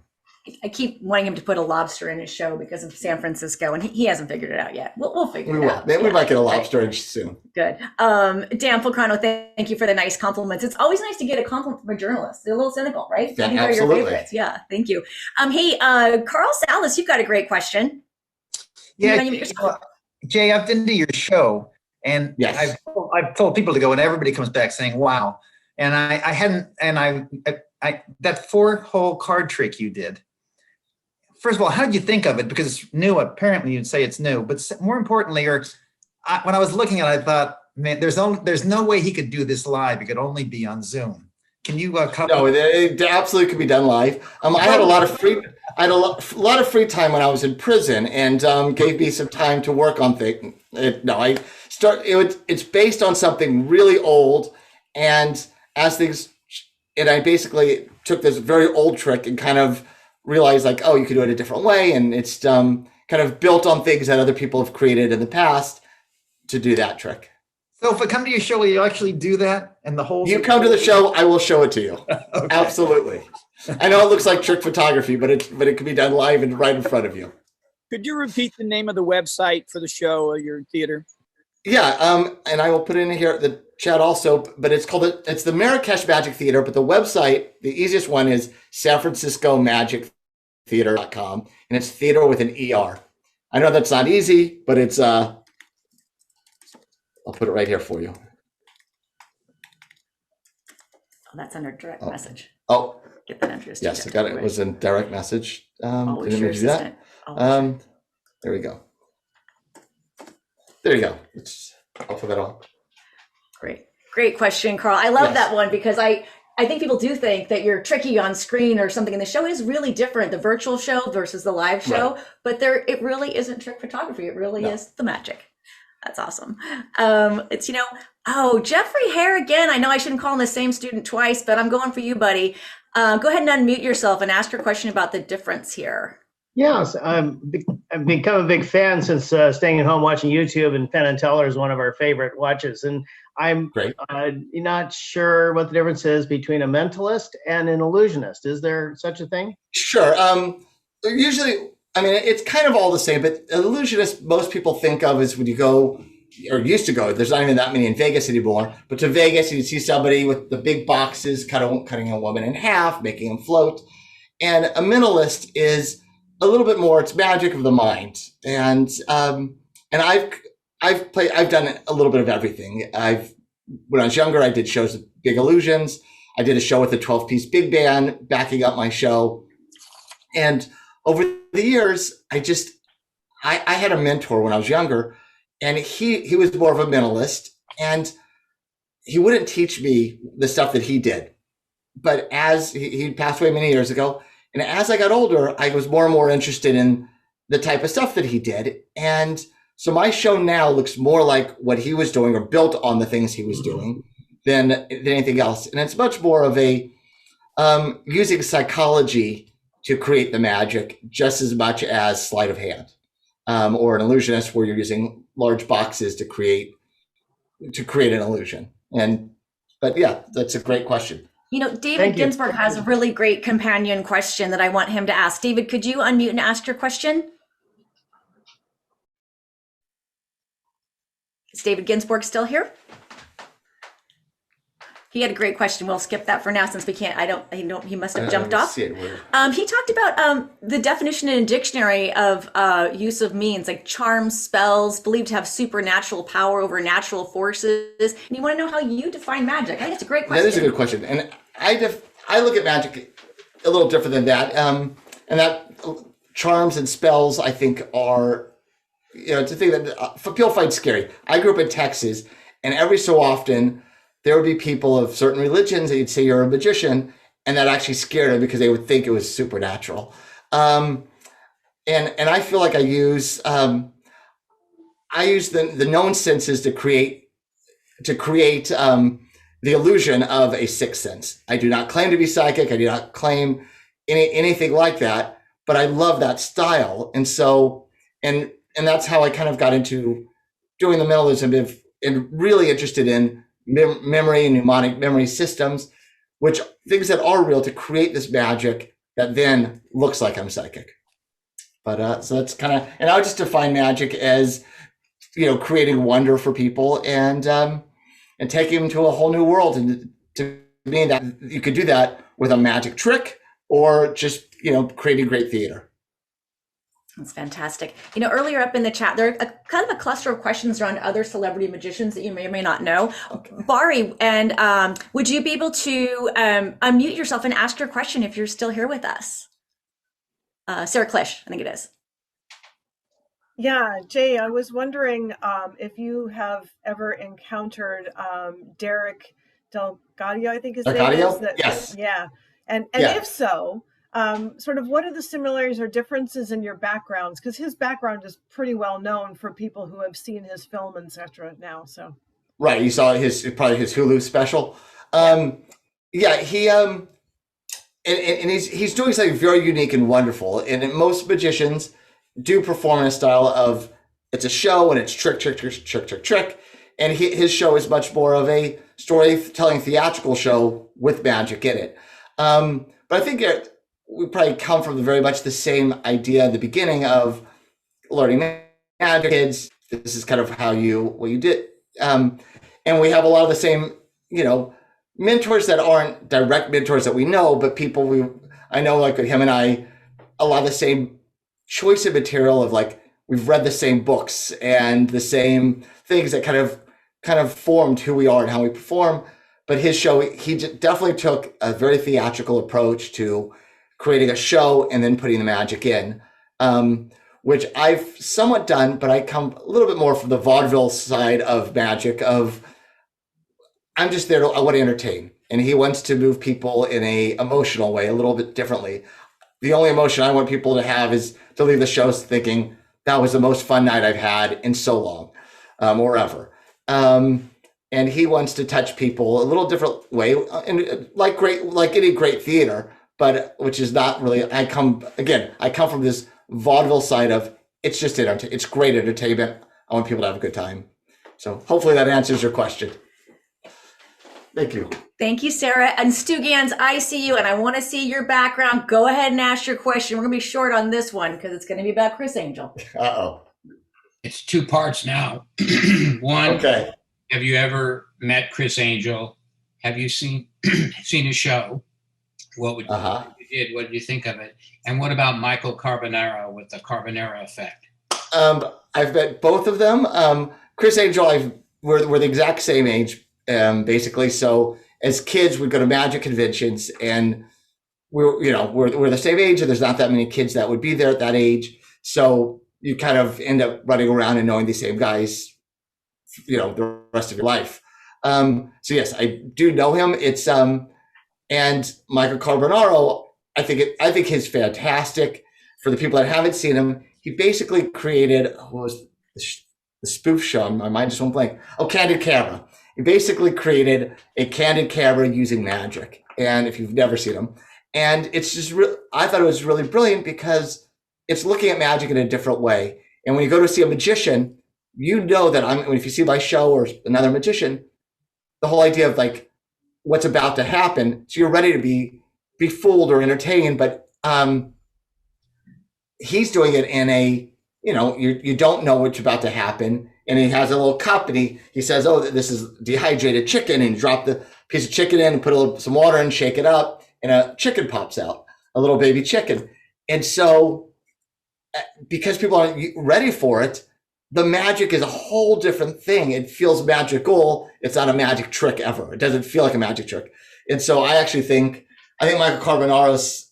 I keep wanting him to put a lobster in his show because of San Francisco, and he hasn't figured it out yet. We'll figure it out. We might get a lobster in soon. Good. Dan Fulcrano, thank you for the nice compliments. It's always nice to get a compliment from a journalist. They're a little cynical, right? Yeah, I think they're your absolutely. favorites. Yeah, thank you. Hey, Carl Salas, you've got a great question. Yeah, Jay, I've been to your show, and yes. I've told people to go, and everybody comes back saying, "Wow!" And I hadn't, and I that 4-hole card trick you did. First of all, how did you think of it? Because it's new. Apparently, you'd say it's new, but more importantly, when I was looking at it, I thought, man, there's no way he could do this live. It could only be on Zoom. Can you cover? No, it absolutely could be done live. I had a lot of free time when I was in prison, and gave me some time to work on things. It's based on something really old, and I basically took this very old trick and kind of realized like, oh, you could do it a different way, and it's kind of built on things that other people have created in the past to do that trick. So if I come to your show, will you actually do that? And the whole you come to the show, I will show it to you. Okay. Absolutely. I know it looks like trick photography, but it can be done live and right in front of you. Could you repeat the name of the website for the show or your theater? Yeah, and I will put it in here the chat also. But it's the Marrakesh Magic Theater. But the website, the easiest one is San Francisco Magic Theater.com, and it's theater with an ER. I know that's not easy, but it's I'll put it right here for you. Oh, that's under direct message. Oh, get that under. Yes, I got it. It was in direct message. Always didn't your do that. There we go. There you go. I'll put that on. Great question, Carl. I love that one because I think people do think that you're tricky on screen or something, and the show is really different, the virtual show versus the live show, but it really isn't trick photography. It really is the magic. That's awesome. It's, Jeffrey Hare again. I know I shouldn't call him the same student twice, but I'm going for you, buddy. Go ahead and unmute yourself and ask your question about the difference here. Yes, I've become a big fan since staying at home watching YouTube, and Penn and Teller is one of our favorite watches. And I'm not sure what the difference is between a mentalist and an illusionist. Is there such a thing? Sure. Usually, it's kind of all the same, but illusionist, most people think of is when you go, or used to go, there's not even that many in Vegas anymore, but to Vegas, you see somebody with the big boxes cutting a woman in half, making them float. And a mentalist is a little bit more, it's magic of the mind. And I've done a little bit of everything. When I was younger, I did shows with Big Illusions. I did a show with a 12-piece big band backing up my show. And over the years, I had a mentor when I was younger, and he was more of a mentalist, and he wouldn't teach me the stuff that he did. But as he passed away many years ago, and as I got older, I was more and more interested in the type of stuff that he did. And so my show now looks more like what he was doing or built on the things he was doing than anything else. And it's much more of a using psychology to create the magic just as much as sleight of hand or an illusionist where you're using large boxes to create an illusion. But yeah, that's a great question. David Ginsburg has a really great companion question that I want him to ask. David, could you unmute and ask your question? Is David Ginsburg still here? He had a great question. We'll skip that for now since we can't, he must have jumped off. He talked about the definition in a dictionary of use of means like charms, spells, believed to have supernatural power over natural forces. And you want to know how you define magic. I think it's a great question. That is a good question. And I look at magic a little different than that. And that charms and spells, I think, are, it's a thing that people find scary. I grew up in Texas, and every so often, there would be people of certain religions that you'd say you're a magician, and that actually scared them because they would think it was supernatural. And I feel like I use the known senses to create the illusion of a sixth sense. I do not claim to be psychic. I do not claim anything like that, but I love that style. And so, and that's how I kind of got into doing the mentalism and really interested in memory and mnemonic memory systems, which things that are real to create this magic that then looks like I'm psychic. But so that's kind of, and I would just define magic as, creating wonder for people and taking them to a whole new world. And to me, that you could do that with a magic trick or just, creating great theater. That's fantastic. Earlier up in the chat, there are kind of a cluster of questions around other celebrity magicians that you may or may not know. Okay. Bari, and would you be able to unmute yourself and ask your question if you're still here with us? Sarah Klish, I think it is. Yeah, Jay, I was wondering if you have ever encountered Derek Delgadio, I think his name is. Yes. Yeah. And if so, sort of what are the similarities or differences in your backgrounds? Because his background is pretty well known for people who have seen his film, etc. now. So right, you saw probably his Hulu special. Yeah, he and he's doing something very unique and wonderful. And most magicians do perform in a style of it's a show and it's trick. And his show is much more of a storytelling theatrical show with magic in it. But I think we probably come from very much the same idea at the beginning of learning magic. Kids, this is kind of what you did. And we have a lot of the same, mentors that aren't direct mentors that we know, but people I know, like him and I, a lot of the same choice of material of like, we've read the same books and the same things that kind of formed who we are and how we perform. But his show, he definitely took a very theatrical approach to creating a show and then putting the magic in, which I've somewhat done, but I come a little bit more from the vaudeville side of magic I'm just there I want to entertain. And he wants to move people in a emotional way, a little bit differently. The only emotion I want people to have is to leave the show thinking that was the most fun night I've had in so long, or ever. And he wants to touch people a little different way, and like any great theater, but which is not really. I come from this vaudeville side of it's just it's great entertainment. I want people to have a good time. So hopefully that answers your question. Thank you. Thank you, Sarah. And Stu Gans, I see you and I want to see your background. Go ahead and ask your question. We're going to be short on this one because it's going to be about Chris Angel. Uh-oh. It's two parts now. One, okay. Have you ever met Chris Angel? Have you seen his show? What would what did you think of it? And what about Michael Carbonaro with the Carbonaro effect? I've met both of them. Chris Angel, we're the exact same age, basically. So as kids, we'd go to magic conventions, and we're the same age, and there's not that many kids that would be there at that age. So you kind of end up running around and knowing the same guys, the rest of your life. So yes, I do know him. It's and Michael Carbonaro, I think he's fantastic. For the people that haven't seen him, he basically created, what was the spoof show? My mind just went blank. Oh, Candid Camera. He basically created a candid camera using magic. And if you've never seen them, and it's just I thought it was really brilliant because it's looking at magic in a different way. And when you go to see a magician, you know that if you see my show or another magician, the whole idea of like what's about to happen, so you're ready to be fooled or entertained. But he's doing it in a, you don't know what's about to happen. And he has a little cup and he says, oh, this is dehydrated chicken. And you drop the piece of chicken in and put some water in, shake it up, and a chicken pops out, a little baby chicken. And so because people aren't ready for it, the magic is a whole different thing. It feels magical. It's not a magic trick ever. It doesn't feel like a magic trick. And so I think Michael Carbonaro's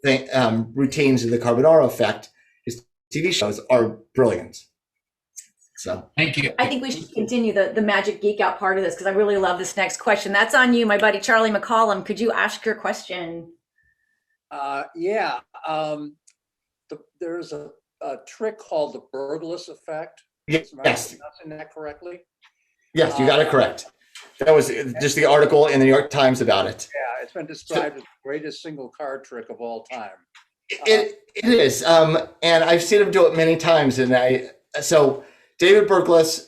routines of the Carbonaro effect, his TV shows are brilliant. So thank you. I think we should continue the magic geek out part of this because I really love this next question. That's on you, my buddy Charlie McCollum. Could you ask your question? Yeah. There's a trick called the burgless effect. Yes. Am I pronouncing that correctly? Yes, you got it correct. That was just the article in the New York Times about it. Yeah, it's been described as the greatest single card trick of all time. It is, and I've seen him do it many times. And so David Burglas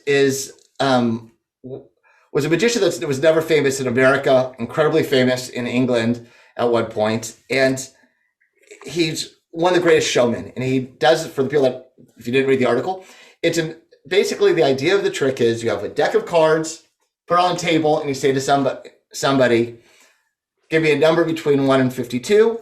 was a magician that was never famous in America, incredibly famous in England at one point, and he's one of the greatest showmen. And he does it for the people that, if you didn't read the article, basically the idea of the trick is you have a deck of cards, put it on a table, and you say to somebody, give me a number between 1 and 52.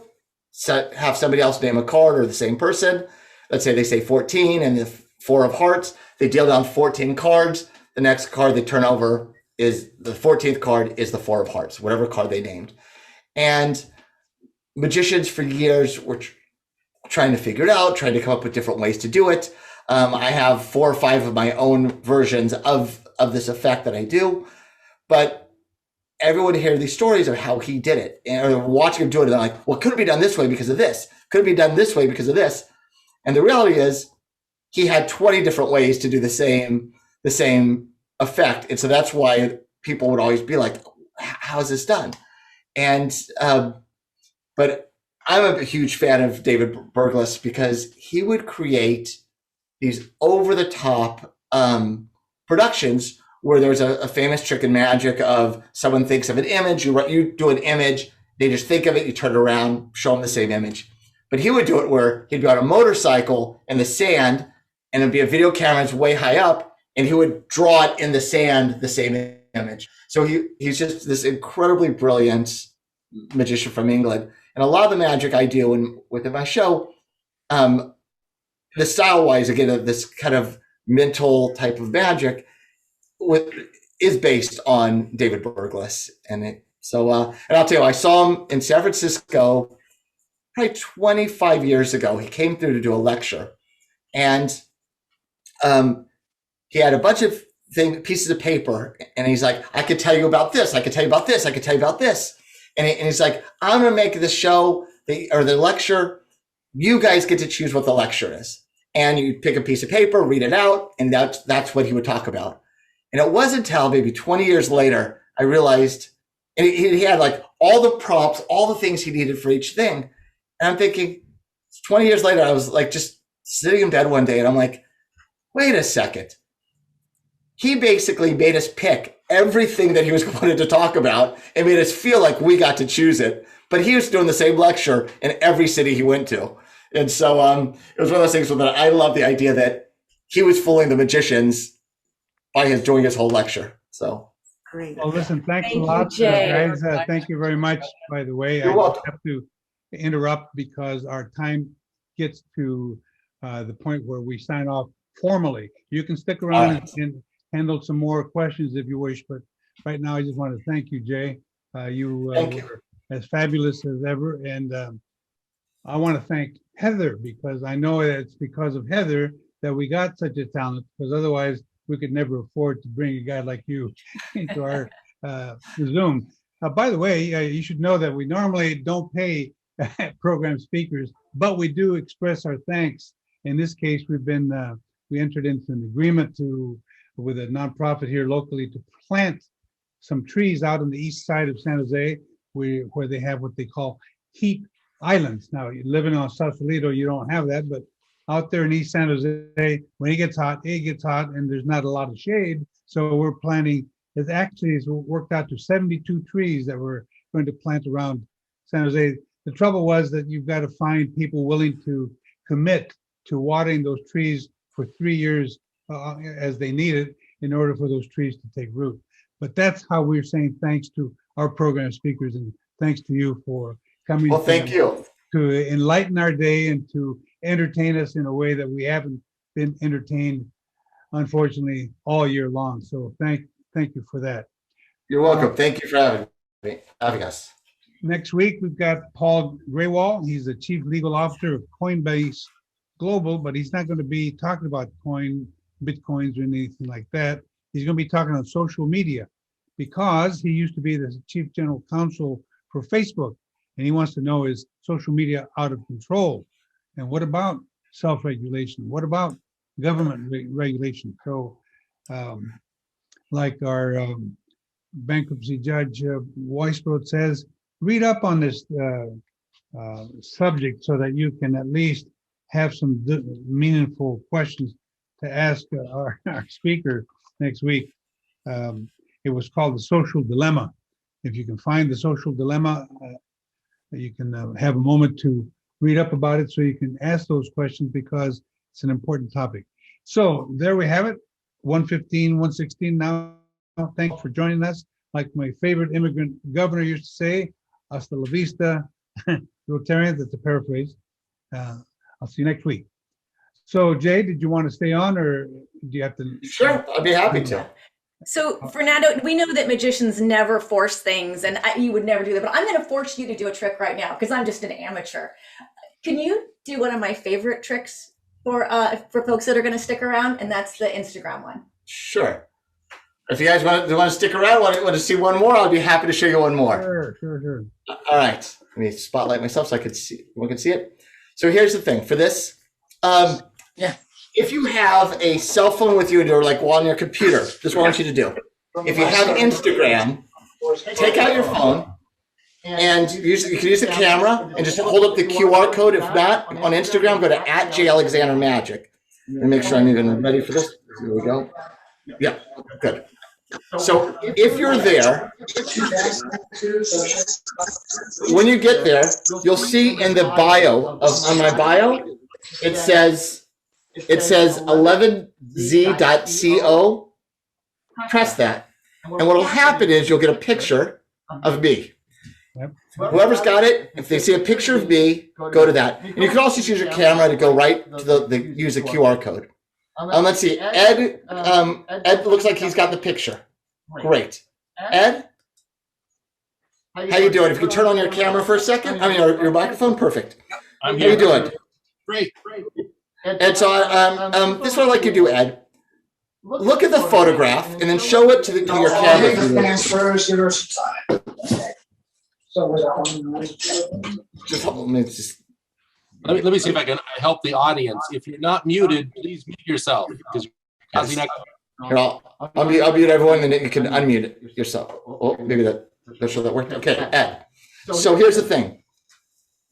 Have somebody else name a card or the same person. Let's say they say 14 and the 4 of hearts. They deal down 14 cards. The next card they turn over is the 14th card is the 4 of hearts, whatever card they named. And magicians for years were trying to figure it out, trying to come up with different ways to do it. I have 4 or 5 of my own versions of this effect that I do, but everyone would hear these stories of how he did it, and or watching him do it, and they're like, well, could it be done this way because of this? Could it be done this way because of this? And the reality is he had 20 different ways to do the same effect. And so that's why people would always be like, how is this done? And, but I'm a huge fan of David Burglas because he would create these over the top productions where there's a famous trick in magic of someone thinks of an image, you do an image, they just think of it, you turn it around, show them the same image. But he would do it where he'd be on a motorcycle in the sand, and it'd be a video camera's way high up, and he would draw it in the sand, the same image. So he's just this incredibly brilliant magician from England. And a lot of the magic I do within my show, the style-wise, again, this kind of mental type of magic is based on David Burglas. And I'll tell you, I saw him in San Francisco probably 25 years ago. He came through to do a lecture, and he had a bunch of pieces of paper, and he's like, I could tell you about this, I could tell you about this, I could tell you about this. And he's like, I'm going to make the show or the lecture, you guys get to choose what the lecture is. And you pick a piece of paper, read it out, and that's what he would talk about. And it wasn't until maybe 20 years later, I realized, and he had like all the props, all the things he needed for each thing. And I'm thinking, 20 years later, I was like just sitting in bed one day, and I'm like, wait a second. He basically made us pick everything that he was going to talk about and made us feel like we got to choose it. But he was doing the same lecture in every city he went to. And so it was one of those things where I love the idea that he was fooling the magicians by doing his whole lecture. So great. Well, listen, thanks Thank a lot, you, Jay. guys. Thank you very much, by the way. You're I welcome. have to interrupt because our time gets to the point where we sign off formally. You can stick around and handle some more questions if you wish, but right now I just want to thank you, Jay. You were as fabulous as ever, and I want to thank Heather, because I know that it's because of Heather that we got such a talent, because otherwise we could never afford to bring a guy like you into our Zoom. By the way, you should know that we normally don't pay program speakers, but we do express our thanks In this case, we entered into an agreement with a nonprofit here locally to plant some trees out on the east side of San Jose, where they have what they call heat islands. Now, living on Sausalito, you don't have that, but out there in East San Jose, when it gets hot, and there's not a lot of shade. So we're planting. It actually has worked out to 72 trees that we're going to plant around San Jose. The trouble was that you've got to find people willing to commit to watering those trees for 3 years as they need it in order for those trees to take root. But that's how we're saying thanks to our program speakers, and thanks to you for coming. Well, thank you. To enlighten our day and to entertain us in a way that we haven't been entertained, unfortunately, all year long. So thank you for that. You're welcome. Thank you for having us. Next week, we've got Paul Graywall. He's the Chief Legal Officer of Coinbase Global, but he's not going to be talking about Bitcoins or anything like that. He's going to be talking on social media because he used to be the Chief General Counsel for Facebook. And he wants to know, is social media out of control? And what about self-regulation? What about government regulation? So like our bankruptcy judge, Weisbrod says, read up on this subject so that you can at least have some meaningful questions to ask our speaker next week. It was called The Social Dilemma. If you can find The Social Dilemma, you can have a moment to read up about it so you can ask those questions because it's an important topic. So there we have it, 1:15, 1:16 now. Thanks for joining us. Like my favorite immigrant governor used to say, hasta la vista, Rotarians, that's a paraphrase. I'll see you next week. So Jay, did you want to stay on or do you have to? Sure, I'd be happy to. So Fernando, we know that magicians never force things and you would never do that, but I'm going to force you to do a trick right now because I'm just an amateur. Can you do one of my favorite tricks for folks that are going to stick around? And that's the Instagram one. Sure. If you guys want to stick around, want to see one more, I'll be happy to show you one more. Sure. All right. Let me spotlight myself so I could see. Everyone can see it. So here's the thing for this. If you have a cell phone with you or like on your computer, this is what I want you to do. If you have Instagram, take out your phone and you can use the camera and just hold up the QR code. If not, on Instagram, go to @JAlexanderMagic. And make sure I'm even ready for this. Here we go. Yeah, good. So if you're there, when you get there, you'll see in the bio on my bio, it says 11z.co. Press that, and what will happen is you'll get a picture of me. Whoever's got it, if they see a picture of me, go to that. And you can also use your camera to go right to use the QR code. Let's see, Ed looks like he's got the picture. Great. Ed, how you doing? If you could turn on your camera for a second, I mean your microphone, perfect. How you doing? Great. And so this is what I'd like you to do, Ed. Look at the photograph and then show it to your camera. Let me see if I can help the audience. If you're not muted, please mute yourself because Here, I'll mute everyone, and then you can unmute yourself. Oh, maybe that should that work. Okay, Ed. So here's the thing.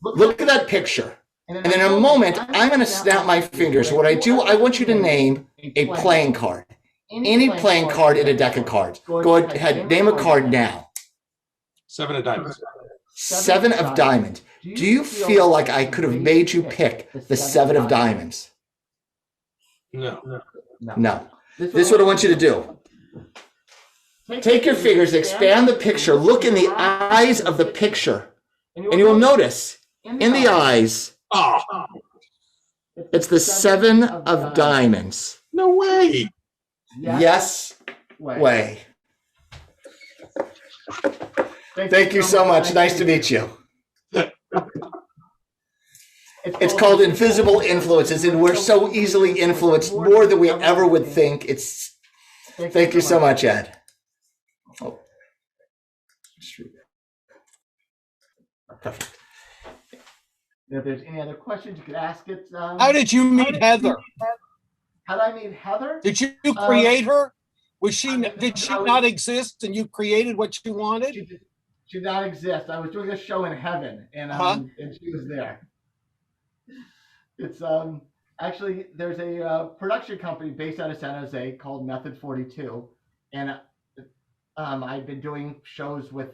Look at that picture. And in a moment, I'm going to snap my fingers. What I do, I want you to name a playing card. Any playing card in a deck of cards. Go ahead, name a card now. 7 of diamonds. 7 of diamonds. Do you feel like I could have made you pick the 7 of diamonds? No. This is what I want you to do. Take your fingers, expand the picture, look in the eyes of the picture, and you will notice in the eyes, it's the 7 of diamonds. No way. Yes way. Thank you so much. Nice to meet you. It's called invisible influences, and we're so easily influenced more than we ever would think. Thank you so much, Ed. Perfect. if there's any other questions, you could ask it. How did you meet Heather? How did I meet Heather? Did you create her? Was she? Did she not exist, and you created what you wanted? She did not exist. I was doing a show in heaven, and and she was there. It's actually there's a production company based out of San Jose called Method 42, and I've been doing shows with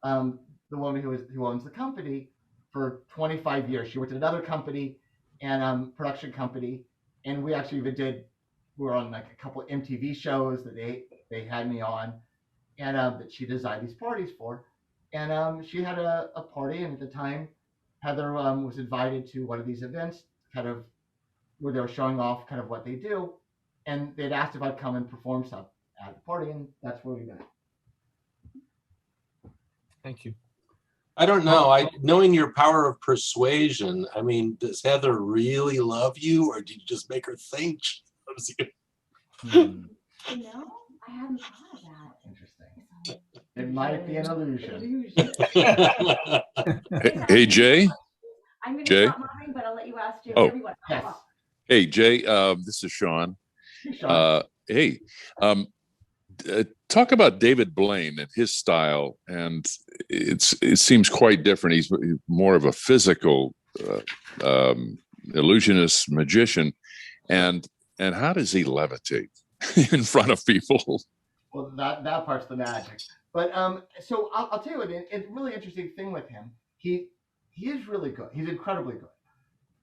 the woman who owns the company for 25 years. She worked at another company and production company, and we actually we were on like a couple of MTV shows that they had me on, and that she designed these parties for, and she had a party, and at the time, Heather was invited to one of these events, kind of where they were showing off kind of what they do, and they'd asked if I'd come and perform some at the party, and that's where we met. Thank you. I don't know. Knowing your power of persuasion, I mean, does Heather really love you, or do you just make her think she loves you? You know, I hadn't thought of that. Interesting. It might be an illusion. Hey, Jay. I'm going to Jay? stop mobbing, but I'll let you ask Jay. Oh. Everyone. Yes. Hey, Jay. This is Sean. Hey, Sean. Hey. Talk about David Blaine and his style, and it seems quite different. He's more of a physical illusionist, magician, and how does he levitate in front of people? Well, that part's the magic. But so I'll tell you what, a really interesting thing with him. He is really good. He's incredibly good.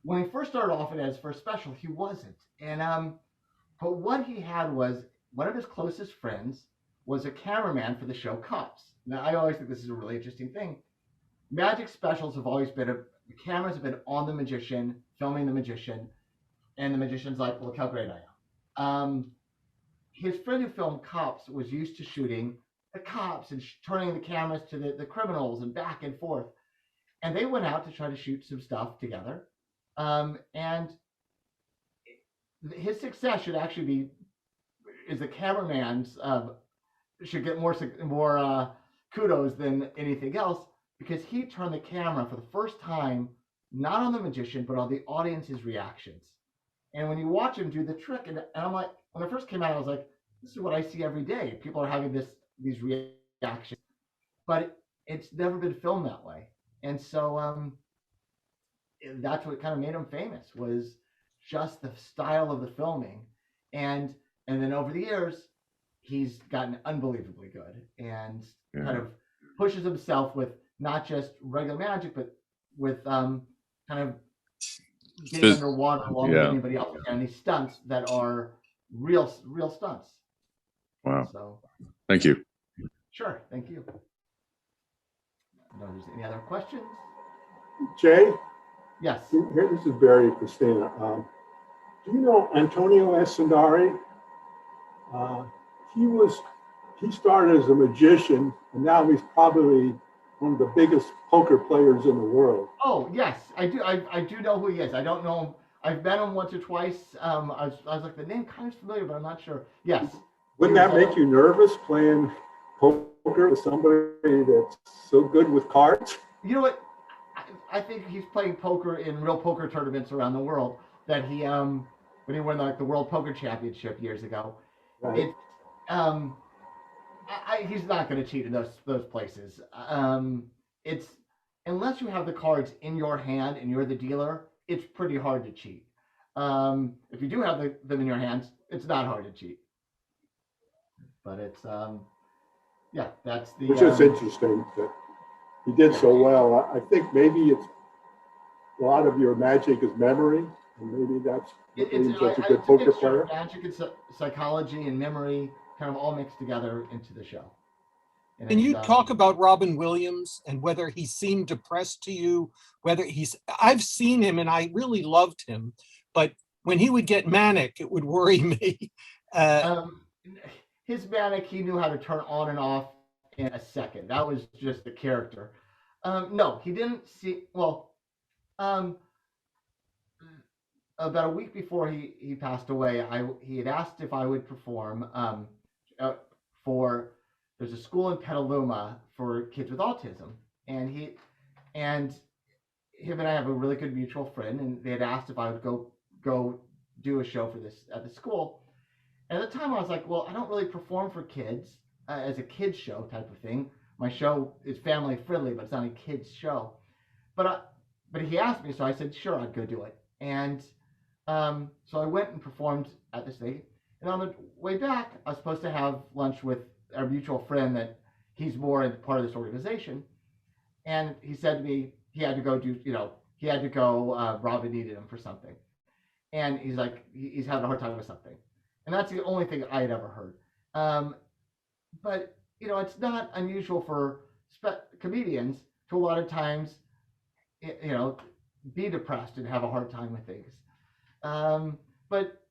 When he first started off in his first special, he wasn't. And but what he had was one of his closest friends was a cameraman for the show Cops. Now, I always think this is a really interesting thing. Magic specials have always been the cameras have been on the magician, filming the magician, and the magician's like, look how great I am. His friend who filmed Cops was used to shooting the cops and turning the cameras to the criminals and back and forth. And they went out to try to shoot some stuff together. And his success should actually be, is the cameraman's should get more kudos than anything else, because he turned the camera for the first time, not on the magician, but on the audience's reactions. And when you watch him do the trick, and I'm like, when it first came out, I was like, this is what I see every day. People are having these reactions, but it's never been filmed that way. And so that's what kind of made him famous, was just the style of the filming. And then over the years, he's gotten unbelievably good and kind of pushes himself with not just regular magic, but with kind of getting underwater along with anybody else, and these stunts that are real stunts. Wow. So, thank you. Sure. Thank you. I don't know if there's any other questions. Jay? Yes. Here, this is Barry Christina. Do you know Antonio Escondari? He started as a magician, and now he's probably one of the biggest poker players in the world. Oh yes, I do. I do know who he is. I don't know him. I've met him once or twice. I was like, the name kind of familiar, but I'm not sure. Yes. Wouldn't that make you nervous playing poker with somebody that's so good with cards? You know what? I think he's playing poker in real poker tournaments around the world. That he when he won like the World Poker Championship years ago. Right. He's not going to cheat in those places. It's unless you have the cards in your hand and you're the dealer, it's pretty hard to cheat. If you do have them in your hands, it's not hard to cheat. But it's that's the. Which is interesting that he did so well. I think maybe it's a lot of your magic is memory, and maybe that's what makes you such a good poker player. Magic and psychology and memory kind of all mixed together into the show. And Can you talk about Robin Williams and whether he seemed depressed to you? I've seen him and I really loved him, but when he would get manic, it would worry me. His manic, he knew how to turn on and off in a second. That was just the character. No, he didn't see. Well, about a week before he passed away, he had asked if I would perform there's a school in Petaluma for kids with autism, and him and I have a really good mutual friend, and they had asked if I would go do a show for this at the school. And at the time, I was like, well, I don't really perform for kids as a kids show type of thing. My show is family friendly, but it's not a kids show. But he asked me, so I said, sure, I'd go do it. And so I went and performed at this thing. And on the way back, I was supposed to have lunch with our mutual friend that he's more in part of this organization. And he said to me, he had to go Robin needed him for something. And he's like, he's having a hard time with something. And that's the only thing I had ever heard. But, it's not unusual for comedians to a lot of times, be depressed and have a hard time with things. But,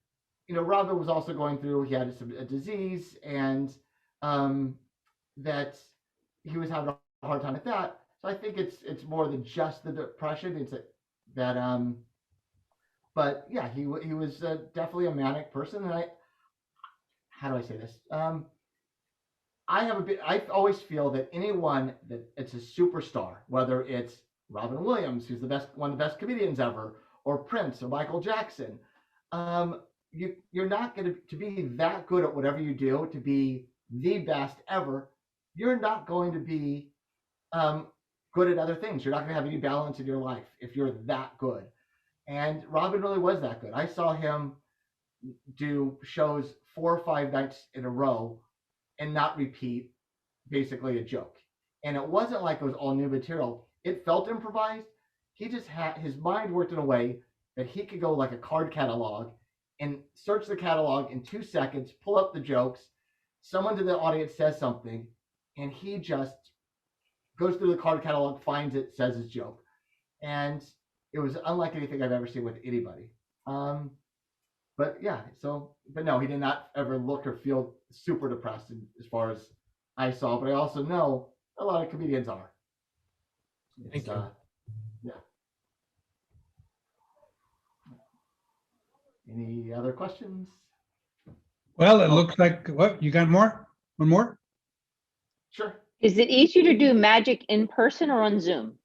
Robin was also going through, he had a disease, and that he was having a hard time with that. So I think it's more than just the depression. It's that, but yeah, he was definitely a manic person. And how do I say this? I always feel that anyone that it's a superstar, whether it's Robin Williams, who's one of the best comedians ever, or Prince or Michael Jackson, you're not going to be that good at whatever you do to be the best ever. You're not going to be good at other things. You're not going to have any balance in your life if you're that good. And Robin really was that good. I saw him do shows 4 or 5 nights in a row and not repeat basically a joke. And it wasn't like it was all new material. It felt improvised. He just had, his mind worked in a way that he could go like a card catalog and search the catalog in 2 seconds, pull up the jokes, someone to the audience says something, and he just goes through the card catalog, finds it, says his joke. And it was unlike anything I've ever seen with anybody. But yeah, but no, he did not ever look or feel super depressed as far as I saw. But I also know a lot of comedians are. Thank you. Yeah. Any other questions? Well, it looks like, what, you got more? One more? Sure. Is it easier to do magic in person or on Zoom?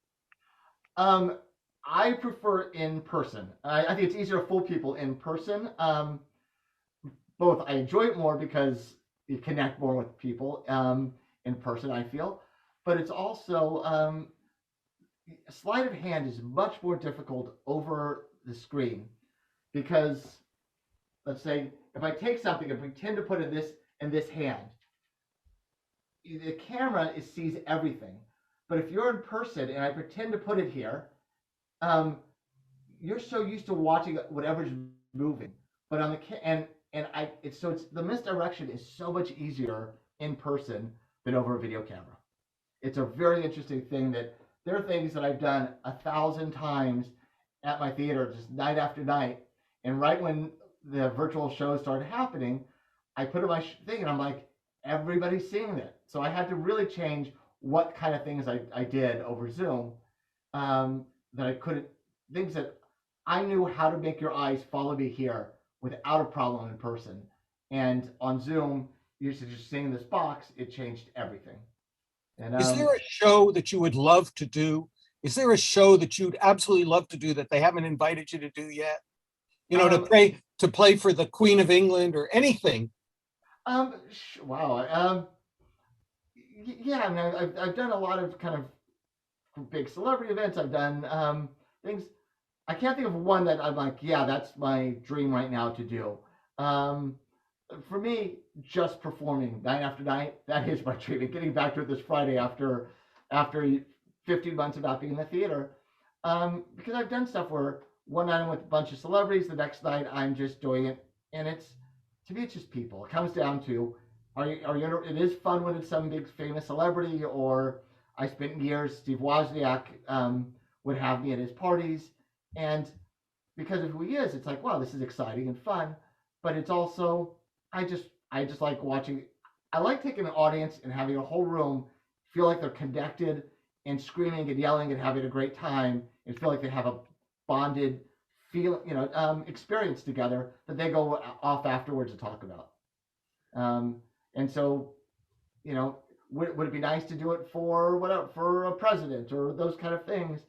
I prefer in person. I think it's easier to fool people in person. Both, I enjoy it more because you connect more with people in person, I feel. But it's also, sleight of hand is much more difficult over the screen because, let's say, if I take something and pretend to put it in this hand, the camera sees everything. But if you're in person and I pretend to put it here, you're so used to watching whatever's moving. But on the misdirection is so much easier in person than over a video camera. It's a very interesting thing that there are things that I've done 1,000 times at my theater, just night after night. And right when the virtual shows started happening, I put in my thing and I'm like, everybody's seeing it. So I had to really change what kind of things I did over Zoom that I couldn't, things that I knew how to make your eyes follow me here without a problem in person. And on Zoom, you're just seeing this box, it changed everything. And, is there a show that you would love to do? Is there a show that you'd absolutely love to do that they haven't invited you to do yet? To play for the Queen of England or anything? Wow. Yeah, I mean, I've done a lot of kind of big celebrity events. I've done things. I can't think of one that I'm like, yeah, that's my dream right now to do. For me, just performing night after night, that is my dream. And getting back to it this Friday after 15 months of not being in the theater. Because I've done stuff where one night I'm with a bunch of celebrities, the next night I'm just doing it. And to me, it's just people. It comes down to, it is fun when it's some big famous celebrity, or I spent years, Steve Wozniak would have me at his parties. And because of who he is, it's like, wow, this is exciting and fun. But it's also, I just like watching. I like taking an audience and having a whole room feel like they're connected and screaming and yelling and having a great time and feel like they have a bonded experience together that they go off afterwards to talk about. And so, would it be nice to do it for a president or those kind of things?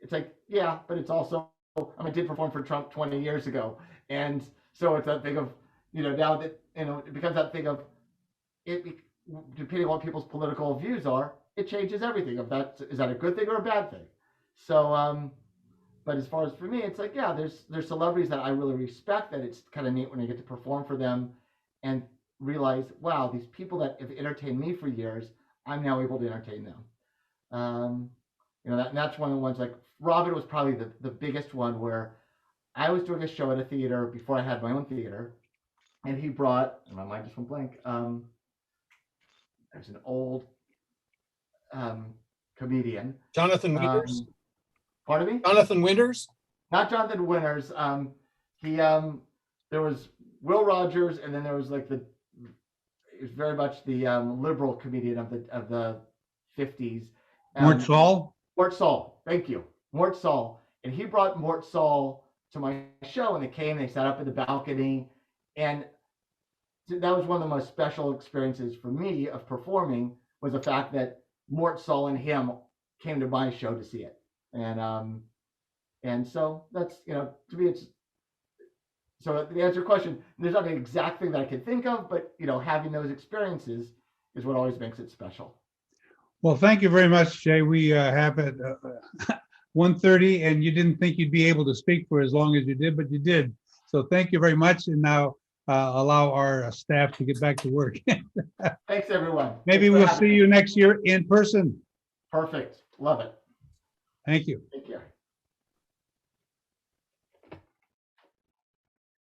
it's like, yeah, but it's also, I mean, I did perform for Trump 20 years ago. And so it's that thing of, now that, it becomes that thing of it, depending on what people's political views are, it changes everything. Is that a good thing or a bad thing? So, but as far as for me, it's like, yeah, there's celebrities that I really respect, that it's kind of neat when I get to perform for them and realize, wow, these people that have entertained me for years, I'm now able to entertain them. That's one of the ones, like Robin was probably the biggest one, where I was doing a show at a theater before I had my own theater, and he brought, and my mind just went blank, there's an old comedian. Jonathan Winters? Pardon me? Jonathan Winters? Not Jonathan Winters. There was Will Rogers, and then there was like it was very much the liberal comedian of the 50s. Mort Saul? Mort Saul, thank you. Mort Saul. And he brought Mort Saul to my show, and they sat up in the balcony, and that was one of the most special experiences for me of performing, was the fact that Mort Saul and him came to my show to see it. And so that's, to me, it's, so to answer your question, there's not an exact thing that I can think of, but, having those experiences is what always makes it special. Well, thank you very much, Jay. We have it 1:30, and you didn't think you'd be able to speak for as long as you did, but you did. So thank you very much. And now allow our staff to get back to work. Thanks, everyone. Maybe we'll see you next year in person. Perfect. Love it. Thank you. Take care.